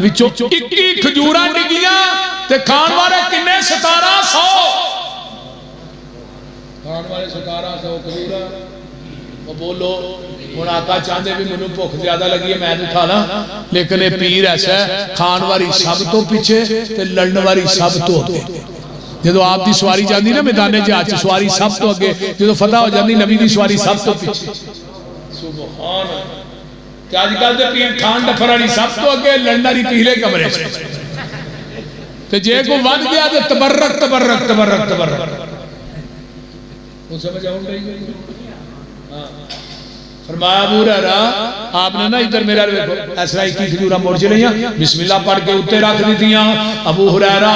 S2: وچوں 21 کھجوراں ڈگیاں تے کھان والے کنے 1700 کھان والے 1700 کھجوراں وہ بولو ہن آقا چاہندے بھی مینوں بھوک زیادہ لگی ہے میں تو کھا لاں لیکن یہ پیر ایسا ہے کھان والی سب تو پیچھے تے لڑن والی سب تو اگے جدو آپ دی سواری جاندی نا میدان جہاد سواری سب تو اگے جدو فتح ہو جاندی نبی دی سواری سب تو پیچھے سبحان اللہ کہ آج کل دے پیر کھان ڈفر والی سب تو اگے لڑن والی پہلے کمرے تے جے کو ود گیا تے تبرک تبرک تبرک تبرک وہ سمجھ آؤں گئی فرمایا ابو ہریرہ آپ نے نا ادھر میرا دیکھو ایسا 21 کھجوراں موڑ چلیاں بسم اللہ پڑھ کے اوتے رکھ دیتیاں ابو ہریرہ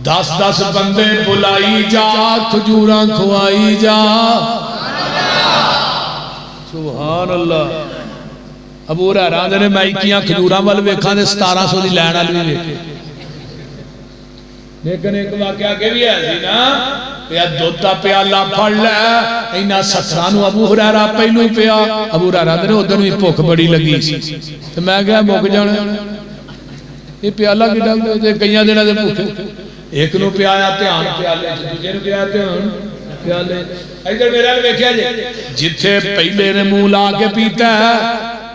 S2: 10 بندے بلائی جا کھجوراں کھوائی جا سبحان اللہ ابو ہریرہ نے میں 21 کھجوراں ول ویکھاں تے 1700 دی لین والی ویکھے لیکن ایک واقعہ کہ بھی ہے سی نا پیا دودھ پیالہ پھڑ لے اینا 17 نو ابو ہریرہ پہلو ہی پیا ابو ہریرہ نے ادھر بھی بھوک بڑی لگی سی تے میں کہیا مک جانا یہ پیالہ کی ڈال دے کئیاں دناں دے بھوکے ایک نو پیایا دھیان پیالے دوجے نو پیایا دھیان پیالے ادھر میرا ویکھیا جے جتھے پہلے نے منہ لا کے پیتا ہے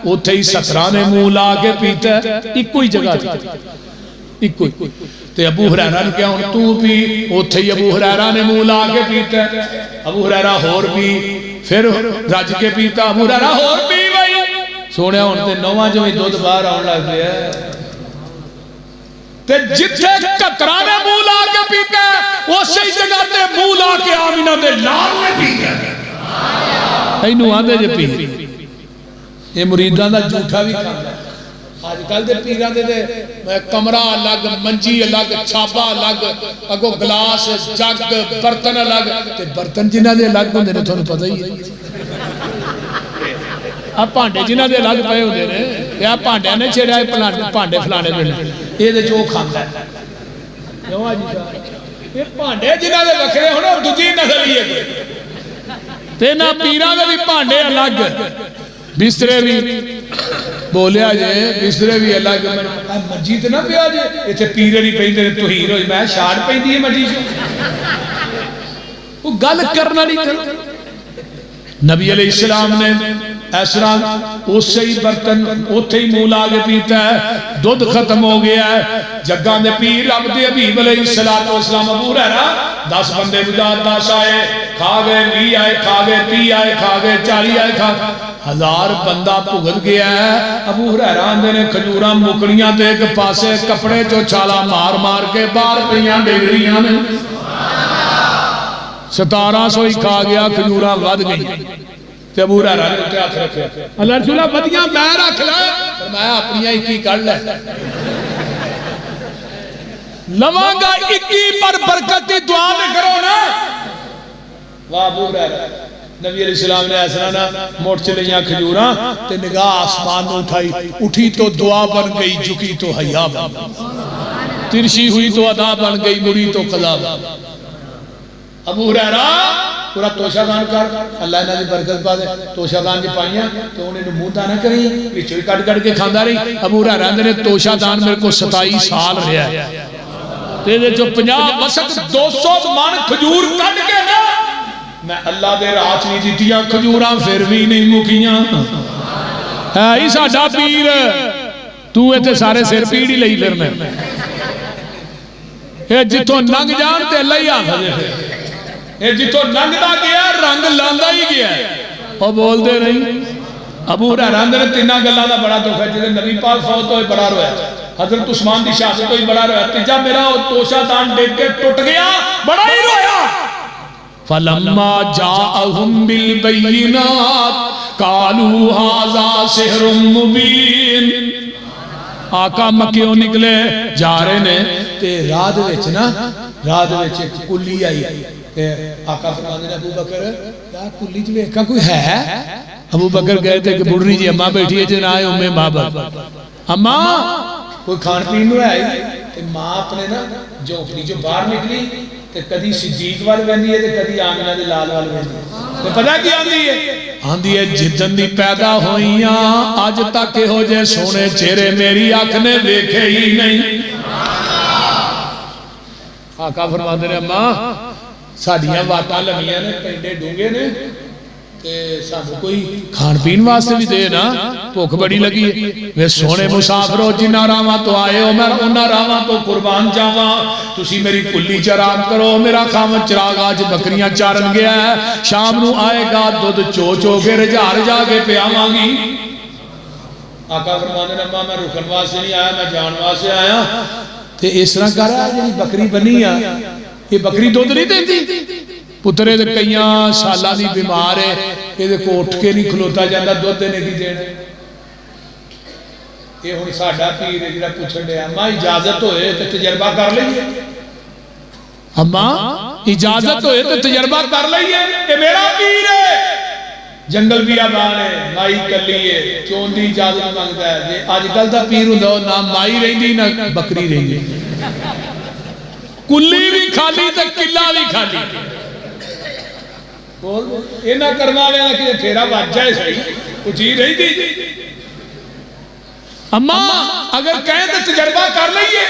S2: اوتھے ہی 17 نے منہ لا کے پیتا ہے ایکو ہی جگہ تھی ایکو ہی تے ابو ہریرہ نے کیا ہن تو پی اوتھے ہی ابو ہریرہ نے منہ لا کے پیتا ہے ابو ہریرہ ہور بھی پھر رج کے پیتا ابو ہریرہ ہور بھی بھائی سونیا ہن تے نواں جو ہی دودھ باہر آن لگ پیا تے جتھے قطرہ نے منہ لا کے پیتا ہے اسی جگہ تے منہ لا کے آمینہ دے لال نے پیتا ہے اینو آندے جے پی یہ مریدان دا جھوٹا بھی کھانا ہے آج کل دے پیران دے کمرہ الگ منجی الگ چھاپا الگ اگو گلاس جگ برتن الگ تے برتن جنہ دے الگ ہوندے نے تھوڑا پتہ ہی ہے اب پانڈے جنہ دے الگ پہے ہوندے نے یا پانڈے نے چھڑے آئے پانڈے فلانے پہنے یہ دے جو کھاندہ ہے کیوں آجی صاحب یہ پانڈے جنہ دے وکھرے ہونے دوجی نظر ہے تے نا پیران دے بھی پانڈے الگ بسترے بھی بولیا جے بسترے بھی الگ مجید نہ پیا جے ایتھے پیرے نہیں پہندے تو ہیر ہوئی میں شاڑ پہندی ہے مجید وہ گل کرنا نہیں کرنا نبی علیہ السلام نے ایسرا اس سے ہی برتن اتھے ہی منہ لا کے پیتا ہے دودھ ختم ہو گیا ہے جگہ نے پیر عبد حبیب علیہ السلام ابو ہریرہ 10 بندے بجات 10 آئے کھا گئے 20 آئے کھا گئے 30 آئے کھا گئے 40 آئے کھا گئے 1000 بندہ بھگت گیا ہے ابو ہریرہ اندے نے کھجوراں مکڑیاں دے کے پاسے کپڑے جو چھالا مار مار کے باہر پیاں ڈگریاں نے 1700 ہی کھا گیا کھجوراں ود گئی تے ابو ہریرہ نے اٹھے ہاتھ رکھے اللہ رسول ودیاں میں رکھ لے فرمایا اپنیاں 21 کر لے لواں گا 21 پر برکت دی دعا نہ کرو نا واہ ابو ہریرہ نبی علیہ السلام نے ایسا نا موڑ چلیاں کھجوراں تے نگاہ آسمان میں اٹھائی اٹھی تو دعا بن گئی جھکی تو حیا بن گئی ترشی ہوئی تو ادا بن گئی مڑی تو قضا بن گئی ابو ہریرہ پورا توشہ خان کر اللہ انہاں دی برکت پا دے توشہ خان جی پائیاں تو انہیں منہ دانا کریں پیچھے بھی کٹ کٹ کے کھاندہ رہی ابو ہریرہ نے توشہ دان میرے کو 27 سال رہا ہے تیرے جو 50 وسط 200 من کھجور کٹ کے نا میں اللہ دے راج نہیں دیتیاں کھجوراں پھر بھی نہیں مکیاں ہے ہی ساڑھا پیر تو ایتے سارے سر پیڑی لئی پھرنے اے جتو ننگ جان تے اللہ ہی آنکھا دے اے جتو ننگ دا گیا رنگ لاندہ ہی گیا اور بول دے رہی ابو ہریرہ نے 3 گلاں دا بڑا دکھ ہے جسے نبی پاک فوت ہوئے بڑا رویا حضرت عثمان دی شاہدت ہوئی بڑا رویا تیجا میرا توشہ دان دیکھ کے ٹوٹ گیا بڑا ہی رویا فَلَمَّا جَاءَهُمْ بِالْبَيِّنَاتِ قَالُوا هَذَا سِحْرٌ مُبِينٌ آقا مکیوں نکلے جا رہے نے تے رات وچ نا رات وچ کلی آئی آقا فرمانے نے ابو بکر یا کلی جو ایکا کوئی ہے ابو بکر کہتے ہیں کہ بڑھری جی اماں بیٹھی ہے جن آئے امیں بابا اماں کوئی کھان پین میں آئی کہ ماں اپنے نا جو باہر نکلی تے کدی صدیق وال ویندی ہے تے کدی آمنہ دے لال وال ویندی ہے تے پتہ کی آندی ہے؟ آندی ہے جدن دی پیدا ہوئیاں آج تک ہو جے سونے چہرے میری آنکھ نے دیکھے ہی نہیں۔ آقا فرماندے نے اماں ساڈیاں واتاں لمیاں نے پینڈے ڈونگے نے تے سانو کوئی کھان پین واسطے بھی دے نا، بھوک بڑی لگی ہے۔ میں سونے مسافرو جنہاں راواں تو آئے ہو میں انہاں راواں تو قربان جاواں، تسی میری کلی چراغ کرو۔ میرا خامد چراغ آج بکریاں چارن گیا ہے، شام نو آئے گا دودھ چو چو کے رجا کے پیاواں گی۔ آقا فرماندے نے اماں میں رکن واسطے نہیں آیا، میں جان واسطے آیا۔ تے اس طرح کر رہا ہے بکری بنی ہے، یہ بکری دودھ نہیں دیندی؟ پترے دے کئیاں سالاں دی بیمار ہے، یہ کو اٹھ کے نہیں کھلوتا جاندہ دودھ دینے کی دینے۔ یہ ہن ساڈا پیر ہے جڑا پوچھن دے اماں اجازت ہوئے تے تجربہ کر لئیے، اماں اجازت ہوئے تے تجربہ کر لئیے۔ یہ میرا پیر ہے، جنگل بھی آبان ہے، مائی کلی ہے، چون دی اجازت مانگتا ہے۔ یہ آج کل دا پیر ہوں نہ مائی رہی نہ بکری رہی، کلی بھی کھالی تے قلعہ بھی کھالی۔ یہ نہ کرنا لیا کہ تیرا بات جائے صحیح کچھ ہی رہی دی۔ اماں اگر کہیں تو تجربہ کر لئیے۔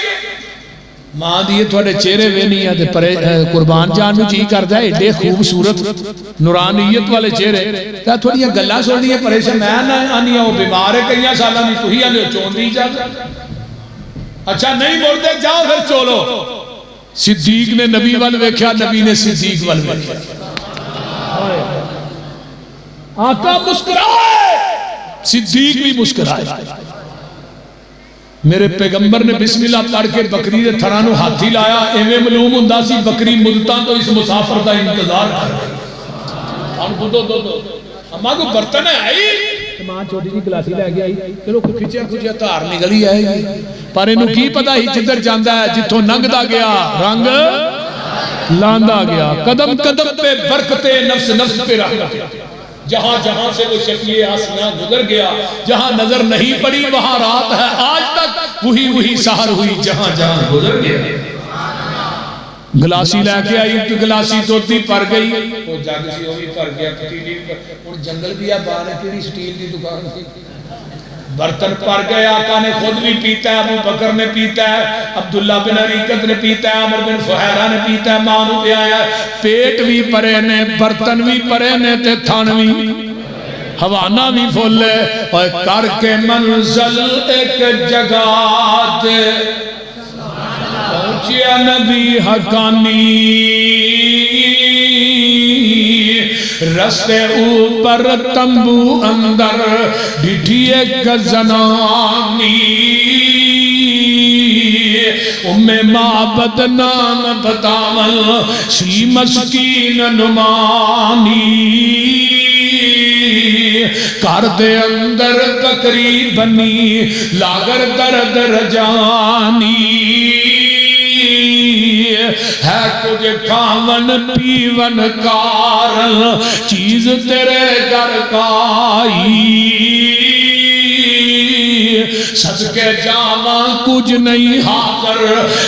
S2: ماں دیئے تھوڑے چہرے وے نہیں ہے قربان جان میں چیز کرتا ہے ایڈے خوبصورت نورانیت والے چہرے تا تھوڑی گلہ سن دیئے پریشان میں آنی ہے وہ بیمار ہے کئیاں سالہ نہیں تو ہی آنے چون دی جاتا۔ اچھا نہیں بولتے جاؤ پھر چولو۔ صدیق نے نبی وال ویکھیا، نبی نے صدیق وال ویکھیا۔ آقا مسکرائے، صدیق بھی مسکرائے۔ میرے پیغمبر نے بسم اللہ پڑھ کے بکری دے تھرانو ہاتھی لایا، ایویں معلوم ہوندا سی بکری مدتاں تو اس مسافر دا انتظار کر رہی۔ ہم دو اماں کو برتن ہے آئی، ماں چھوٹی جی گلاسی لے گیا چلو کھچیا تار نکلی آئی، پر انہوں کی پتہ ہی جدھر جاندہ ہے جتھوں ننگ دا گیا رنگ لاندہ گیا، قدم قدم پہ برکتے نفس نفس پہ رکھتا، جہاں جہاں سے وہ شفیع آسیاں گزر گیا، جہاں نظر نہیں پڑی وہاں رات ہے، آج تک وہی سحر ہوئی جہاں جہاں گزر گیا۔ گلاسی لے کے آئی تو گلاسی توتی پر گئی، وہ جگ سی وہ بھی پر گیا، پتیلی اور جنگل بھی آبان ہے تیری سٹیل دی دکان تھی، برتن پر گئے۔ آقا نے خود بھی پیتا ہے، ابو بکر نے پیتا ہے، عبداللہ بن عریقت نے پیتا ہے، عمر بن فحیرہ نے پیتا ہے، مانو پہ آیا ہے، پیٹ بھی پرے نے، برتن بھی پرے نے، تے تھان بھی حوانہ بھی پھولے، اور کر کے منزل ایک جگہ دے پہنچیا نبی حقانی، رستے اوپر تنبو اندر ڈٹھی ایک زنانی، معبد نام بتاول سی مسکین نمانی، کر دے اندر بکری بنی لاگر درد رجانی، ہے کچھ کھاون پیون کارل چیز تیرے گھر کائی، صدقے جاواں کچھ نہیں حاضر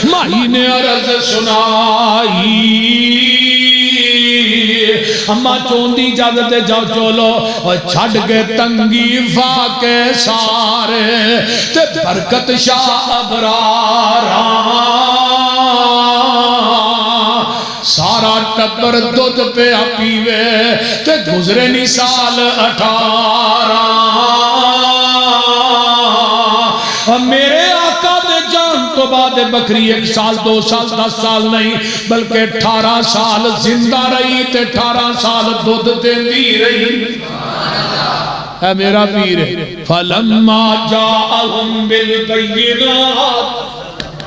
S2: مائی نے عرض سنائی، اماں چوندی اجازت جاؤ چولو اور چھڑ کے تنگی فاقے سارے تے برکت شاہ ابرارا، سارا ٹبر دودھ پہ پیوے تے گزرے نہیں سال 18، اور میرے آقا دے جان تو بعد بکری 1 سال 2 سال 10 سال نہیں بلکہ 18 سال زندہ رہی تے 18 سال دودھ دیندی رہی۔ ہے میرا پیر فَلَمَّا جَاءَهُمْ بِالْبَيِّنَاتِ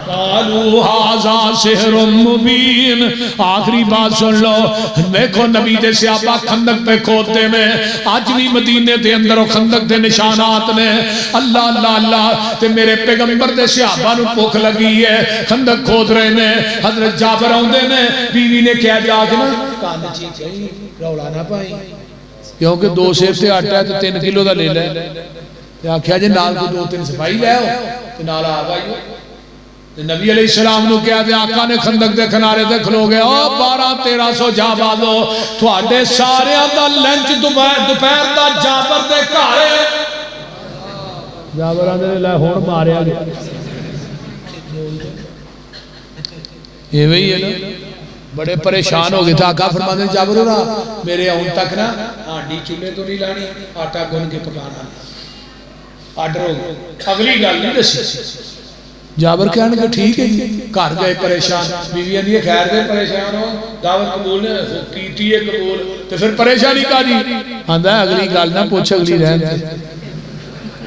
S2: قالوا هذا سحر مبین۔ آخری بات سن لو، دیکھو نبی دے صحابہ خندق پہ کھودتے میں، آج بھی مدینے دے اندر خندق دے نشانات نے، اللہ اللہ اللہ تے میرے پیغمبر دے صحابہ نو بھوک لگی ہے، خندق کھود رہے نے، حضرت جابر آؤندے نے، بیوی نے کہہ دیا کہ نا کان چی چاہیے رولا نہ پائیں، کیونکہ 2 سیب سے آٹا ہے تو 3 کلو دا لے لے، تے آکھیا جی نال کو 2-3 صفائی لے ہو تے نال آ گئی نبی علیہ السلام نو کیا دے آقا نے خندق دے کنارے دے کھلو گئے 1200-1300 جا بازو تھوڑے سارے دا لنچ دوپہر دا جابر دے کارے جابر آنے لے ہون ماریا گیا یہ وہی ہے نا بڑے پریشان ہو گئے تھا آقا فرماتے ہیں جابر رہا میرے آن تک نا ہانڈی چولے تو نہیں لانی آٹا گن کے پکانا آرڈر ہو گیا اگلی گل نہیں دسی جابر کہنے کہ ٹھیک ہے جی گھر گئے پریشان بیوی آندھی خیر دے پریشان ہو دعوت قبول نے کیتی ہے قبول تو پھر پریشانی کا دی آندھا ہے اگلی گل نہ پوچھ اگلی رہن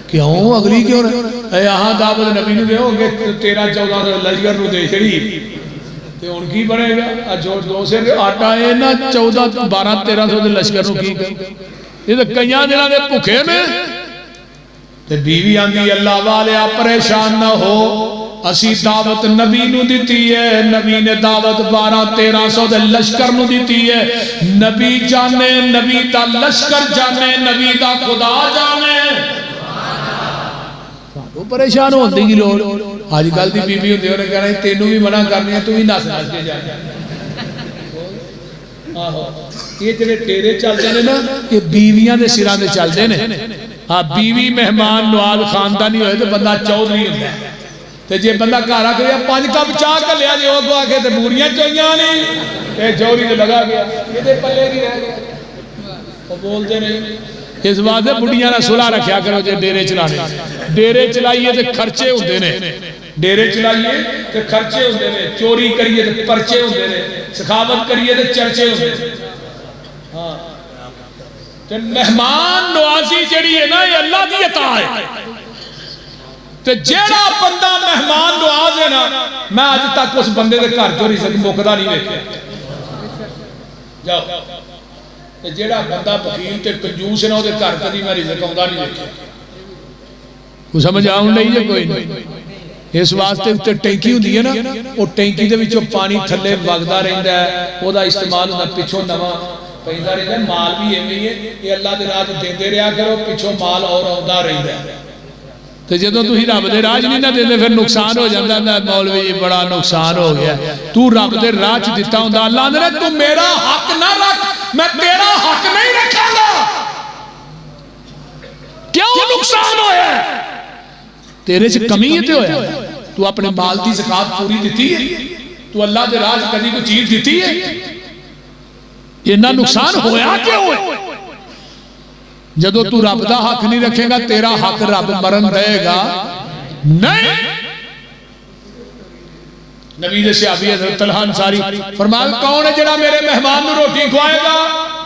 S2: کیوں اگلی کیوں رہے یہاں دعوت نبی نے دے ہو گے 13-14 لشکر نو دے چھڑی تو ان کی بنے گا جو دو سے آٹا ہے نا 14-12-1300 دے لشکر نو کی یہ تو کئیاں دنہ دے پکھے میں تے بیوی آندھی اللہ والے آپ پریشان نہ ہو اسی دعوت نبی نو دیتی ہے نبی نے دعوت 1200-1300 دے لشکر نو دیتی ہے نبی جانے نبی دا لشکر جانے نبی دا خدا جانے وہ پریشان ہو دی لوڑ آج کل دی بی بی ہوندے انہیں کہنا ہے تینوں بھی منع کرنی ہے تو بھی ناس ناس کے جانے یہ جنہیں تیرے چل جانے نا یہ بیویاں دے سران دے چل جانے بیوی مہمان نواز خاندانی ہوئے تو بندہ چودھری ہوتا ہے تو جے بندہ کارا کریا 5 کپ چاہ کر لیا جے وہ گوا کے تو موریاں چوئیاں نہیں اے جوری تو لگا گیا یہ دے پلے کی رہ گیا وہ بول دے نہیں اس بات ہے بڑیاں نہ صلح رکھیا کرو جے ڈیرے چلانے ڈیرے چلائیے تو خرچے ہوندے نے ڈیرے چلائیے تو خرچے ہوندے نے چوری کریے تو پرچے ہوندے نے سخاوت کریے تو چرچے ہوندے نے ہاں کہ مہمان نوازی جڑی ہے نا یہ اللہ کی عطا ہے کہ جیڑا بندہ مہمان نواز ہے نا میں آج تک اس بندے دے گھر جو رزق موقعہ نہیں دیکھے جاؤ کہ جیڑا بندہ بخیل تے کنجوس ہے نا دے گھر کدی میں رزق آندا نہیں دیکھے کو سمجھ آؤں نہیں ہے کوئی نہیں اس واسطے تے ٹینکی ہوندی ہے نا وہ ٹینکی دے وچوں پانی تھلے وگدا رہندا ہے او دا استعمال ہوندا پچھوں نواں پہندا رہندا ہے مال بھی ایویں ہے یہ اللہ دے راہ دیندے رہیا کرو پچھوں مال اور آندا رہندا ہے تے جدوں تسی رب دے راہ نہیں نہ دیندے پھر نقصان ہو جاندا ہے مولوی جی بڑا نقصان ہو گیا تو رب دے راہ دتا ہوندا اللہ نے تو میرا حق نہ رکھ میں تیرا حق نہیں رکھاں گا کیوں نقصان ہویا تیرے سے کمی تے ہویا تو اپنے مال دی زکات پوری دیتی ہے تو اللہ دے راہ کبھی کوئی چیز دیتی ہے اتنا نقصان ہویا کیوں ہے جدو تو رب دا حق نہیں رکھے گا تیرا حق رب مرن دے گا نہیں نبی دے صحابی حضرت طلحہ انصاری فرمایا کون ہے جڑا میرے مہمان نو روٹی کھوائے گا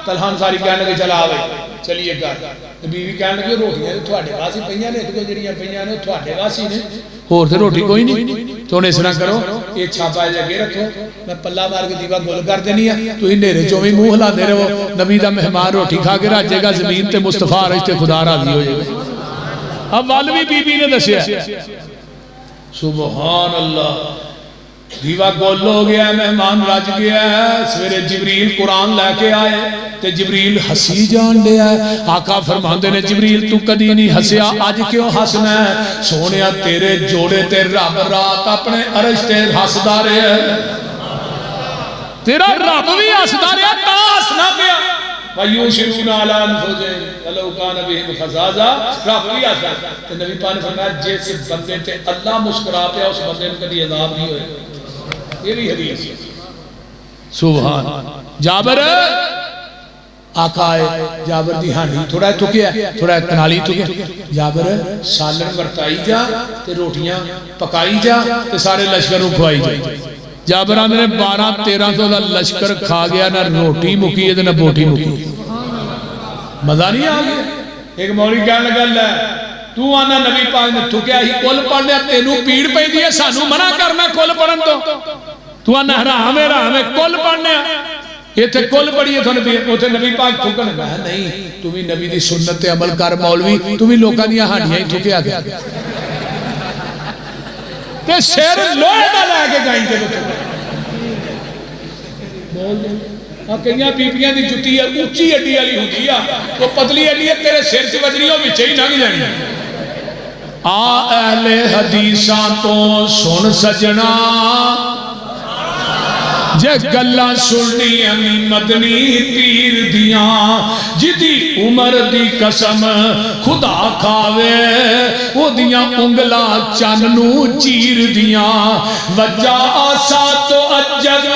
S2: طلحہ انصاری کہنے لگے چلا آوے چلیے گھر بیوی کہنے لگے روٹیاں تو تھوڑے واسی پہیاں نے تو جڑیاں پہیاں نے تھوڑے واسی نے اور تے روٹی کوئی نہیں تو انہیں اس طرح کرو یہ چھاپا لگے رکھو میں پلہ مار کے دیوا گول کر دینی ہے تو ہی نیرے چویں منہ ہلا دے رہے ہو نبی دا مہمان روٹی کھا کے راجے گا زمین تے مصطفیٰ رشتے خدا راضی ہو جائے گا اب والوی بی بی نے دسیا سبحان اللہ دیوا گول ہو گیا ہے مہمان رج گیا ہے سویرے جبریل قرآن لے کے آئے تے جبریل ہسی جان دیا ہے آقا فرماندے نے جبریل تو کدی نہیں ہسیا آج کیوں ہسنا ہے سونیا تیرے جوڑے تے رب رات اپنے عرش تے ہسدا رہے تیرا رب بھی ہسدا رہا تا ہسنا پیا وَيُوشِرُونَ عَلَىٰ أَنفُسِهِمْ وَلَوْ كَانَ بِهِمْ خَصَاصَةٌ رب بھی ہسدا تے نبی پاک نے فرمایا جس بندے تے اللہ مسکرا پیا اس بندے کو کبھی عذاب نہیں ہوئے یہ بھی حدیث سبحان جابر آقا ہے جابر دی ہانڈی تھوڑا ہے تھکیا تھوڑا ہے کنالی تھکیا جابر سالن ورتائی جا تے روٹیاں پکائی جا تے سارے لشکروں کھوائی جا جابر آنے نے 1200-1300 دا لشکر کھا گیا نہ روٹی مکی ہے نہ بوٹی مکی مزہ نہیں آگیا ایک مولی کہنے لگا اللہ تو آنا نبی پاک نے تھکیا ہی کل پڑھنے تینوں پیڑ پہ دیا سانو منع کرنا کل پڑھن تو آنا حرام ہے کل پڑھنے یہ تھے کل پڑھئے تھے نبی پاک تھکن نہیں تمہیں نبی دی سنت عمل کر مولوی تمہیں لوگاں دیا ہانڈیاں ہی تھکیا گیا کہ سیر لوہے نہ لے کے گائیں تے بول دیں کئیاں بیبیاں دی جتی ہے اونچی اڈی والی ہوتی ہے وہ پتلی اڈی ہے تیرے سر سے وجنی ہو بچے ہی نہ جانی اہل حدیثاں تو سن سجنا جے گلا سننی امی مدنی پیر دیاں جدی عمر دی قسم خدا کھاوے وہ دیاں انگلا چاننو چیر دیاں وجہ آسا تو اجب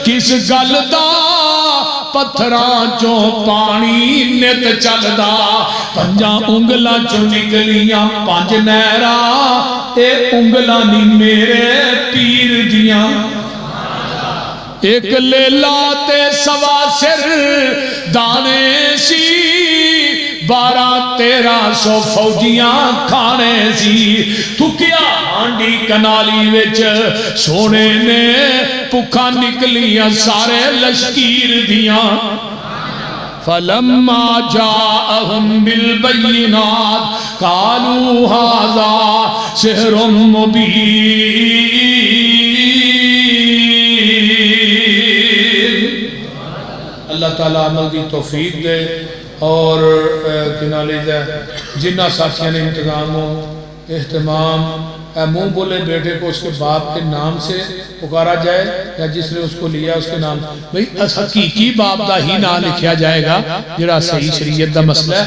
S2: کس گل دا پتھراں چو پانی نت چلدا پنجاں انگلا چو نکلیاں پانچ نیرا اے انگلا نی میرے پیر دیاں ایک لیلا تے سوا سر دانے سی 12-1300 فوجیاں کھانے سی تھکیا ہانڈی کنالی وچ سونے نے پکھا نکلیاں سارے لشکیر دیاں فلما جاءهم بالبينات قالوا هذا سحر مبين اللہ تعالیٰ عمل دی توفیق دے اور کنالے دے جنہ ساتھیاں نے انتظام ہو اہتمام منہ بولے بیٹے کو اس کے باپ کے نام سے پکارا جائے یا جس نے اس کو لیا اس کے نام بھئی حقیقی باپ دا ہی نام لکھیا جائے گا جڑا صحیح شریعت دا مسئلہ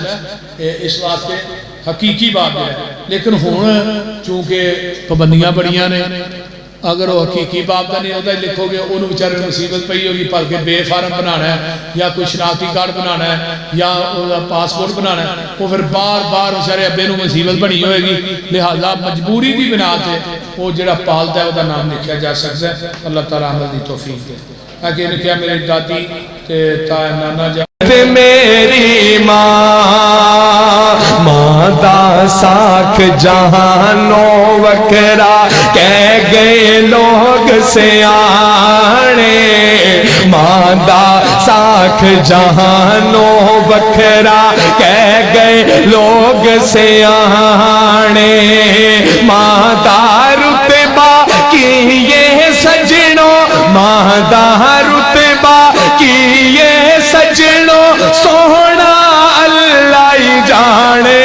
S2: ہے اس واسطے حقیقی باپ ہے لیکن ہون چونکہ پابندیاں بڑیاں نے اگر وہ حقیقی باپ دا نہیں ہوتا ہے لکھو گے انہوں بیچارے مصیبت پئی ہوگی پڑھ کے بے فارم بنانا ہے یا کوئی شناختی کارڈ بنانا ہے یا پاسپورٹ بنانا ہے وہ پھر بار بار بیچارے ابے نو مصیبت بنی ہوئے گی لہذا مجبوری دی بنا تے وہ جڑا پالتا ہے وہ دا نام لکھیا جا سکتا ہے اللہ تعالیٰ عمل دی توفیق دے اگر نے کیا میری دادی تے تا نانا جا
S1: میری ماں دا ساکھ جہانو وکرا کہہ گئے لوگ سیانے ماں دا ساکھ جہانو وکرا کہہ گئے لوگ سیانے ماں دا رتبہ کی یہ سجنو ماں دا رتبہ کی یہ سجنو سونا اللہ ہی جانے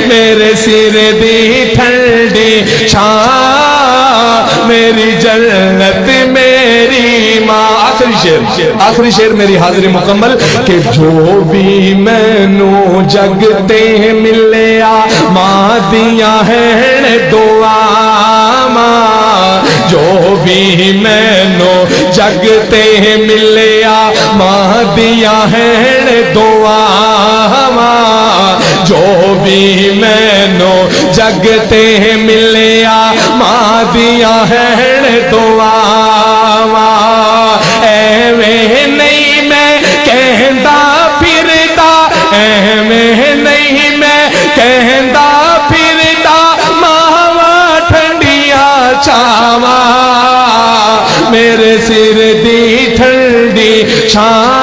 S1: میرے سر دی ٹھنڈی چھاں میری جنت میری ماں آخری شعر میری حاضری مکمل کہ جو بھی میں نو جگتے ملیا ماں دیاں ہیں دعا ماں جو بھی میں نو جگتے ملیا ماں دیاں ہیں دعا ماں جو بھی میں نو جگتے ملیا ماں دیاں ہیں دعا ایویں نہیں میں کہندا پھردا ایویں نہیں میں کہندا پھردا ماواں ٹھنڈیاں چھاواں میرے سر دی ٹھنڈی چھاواں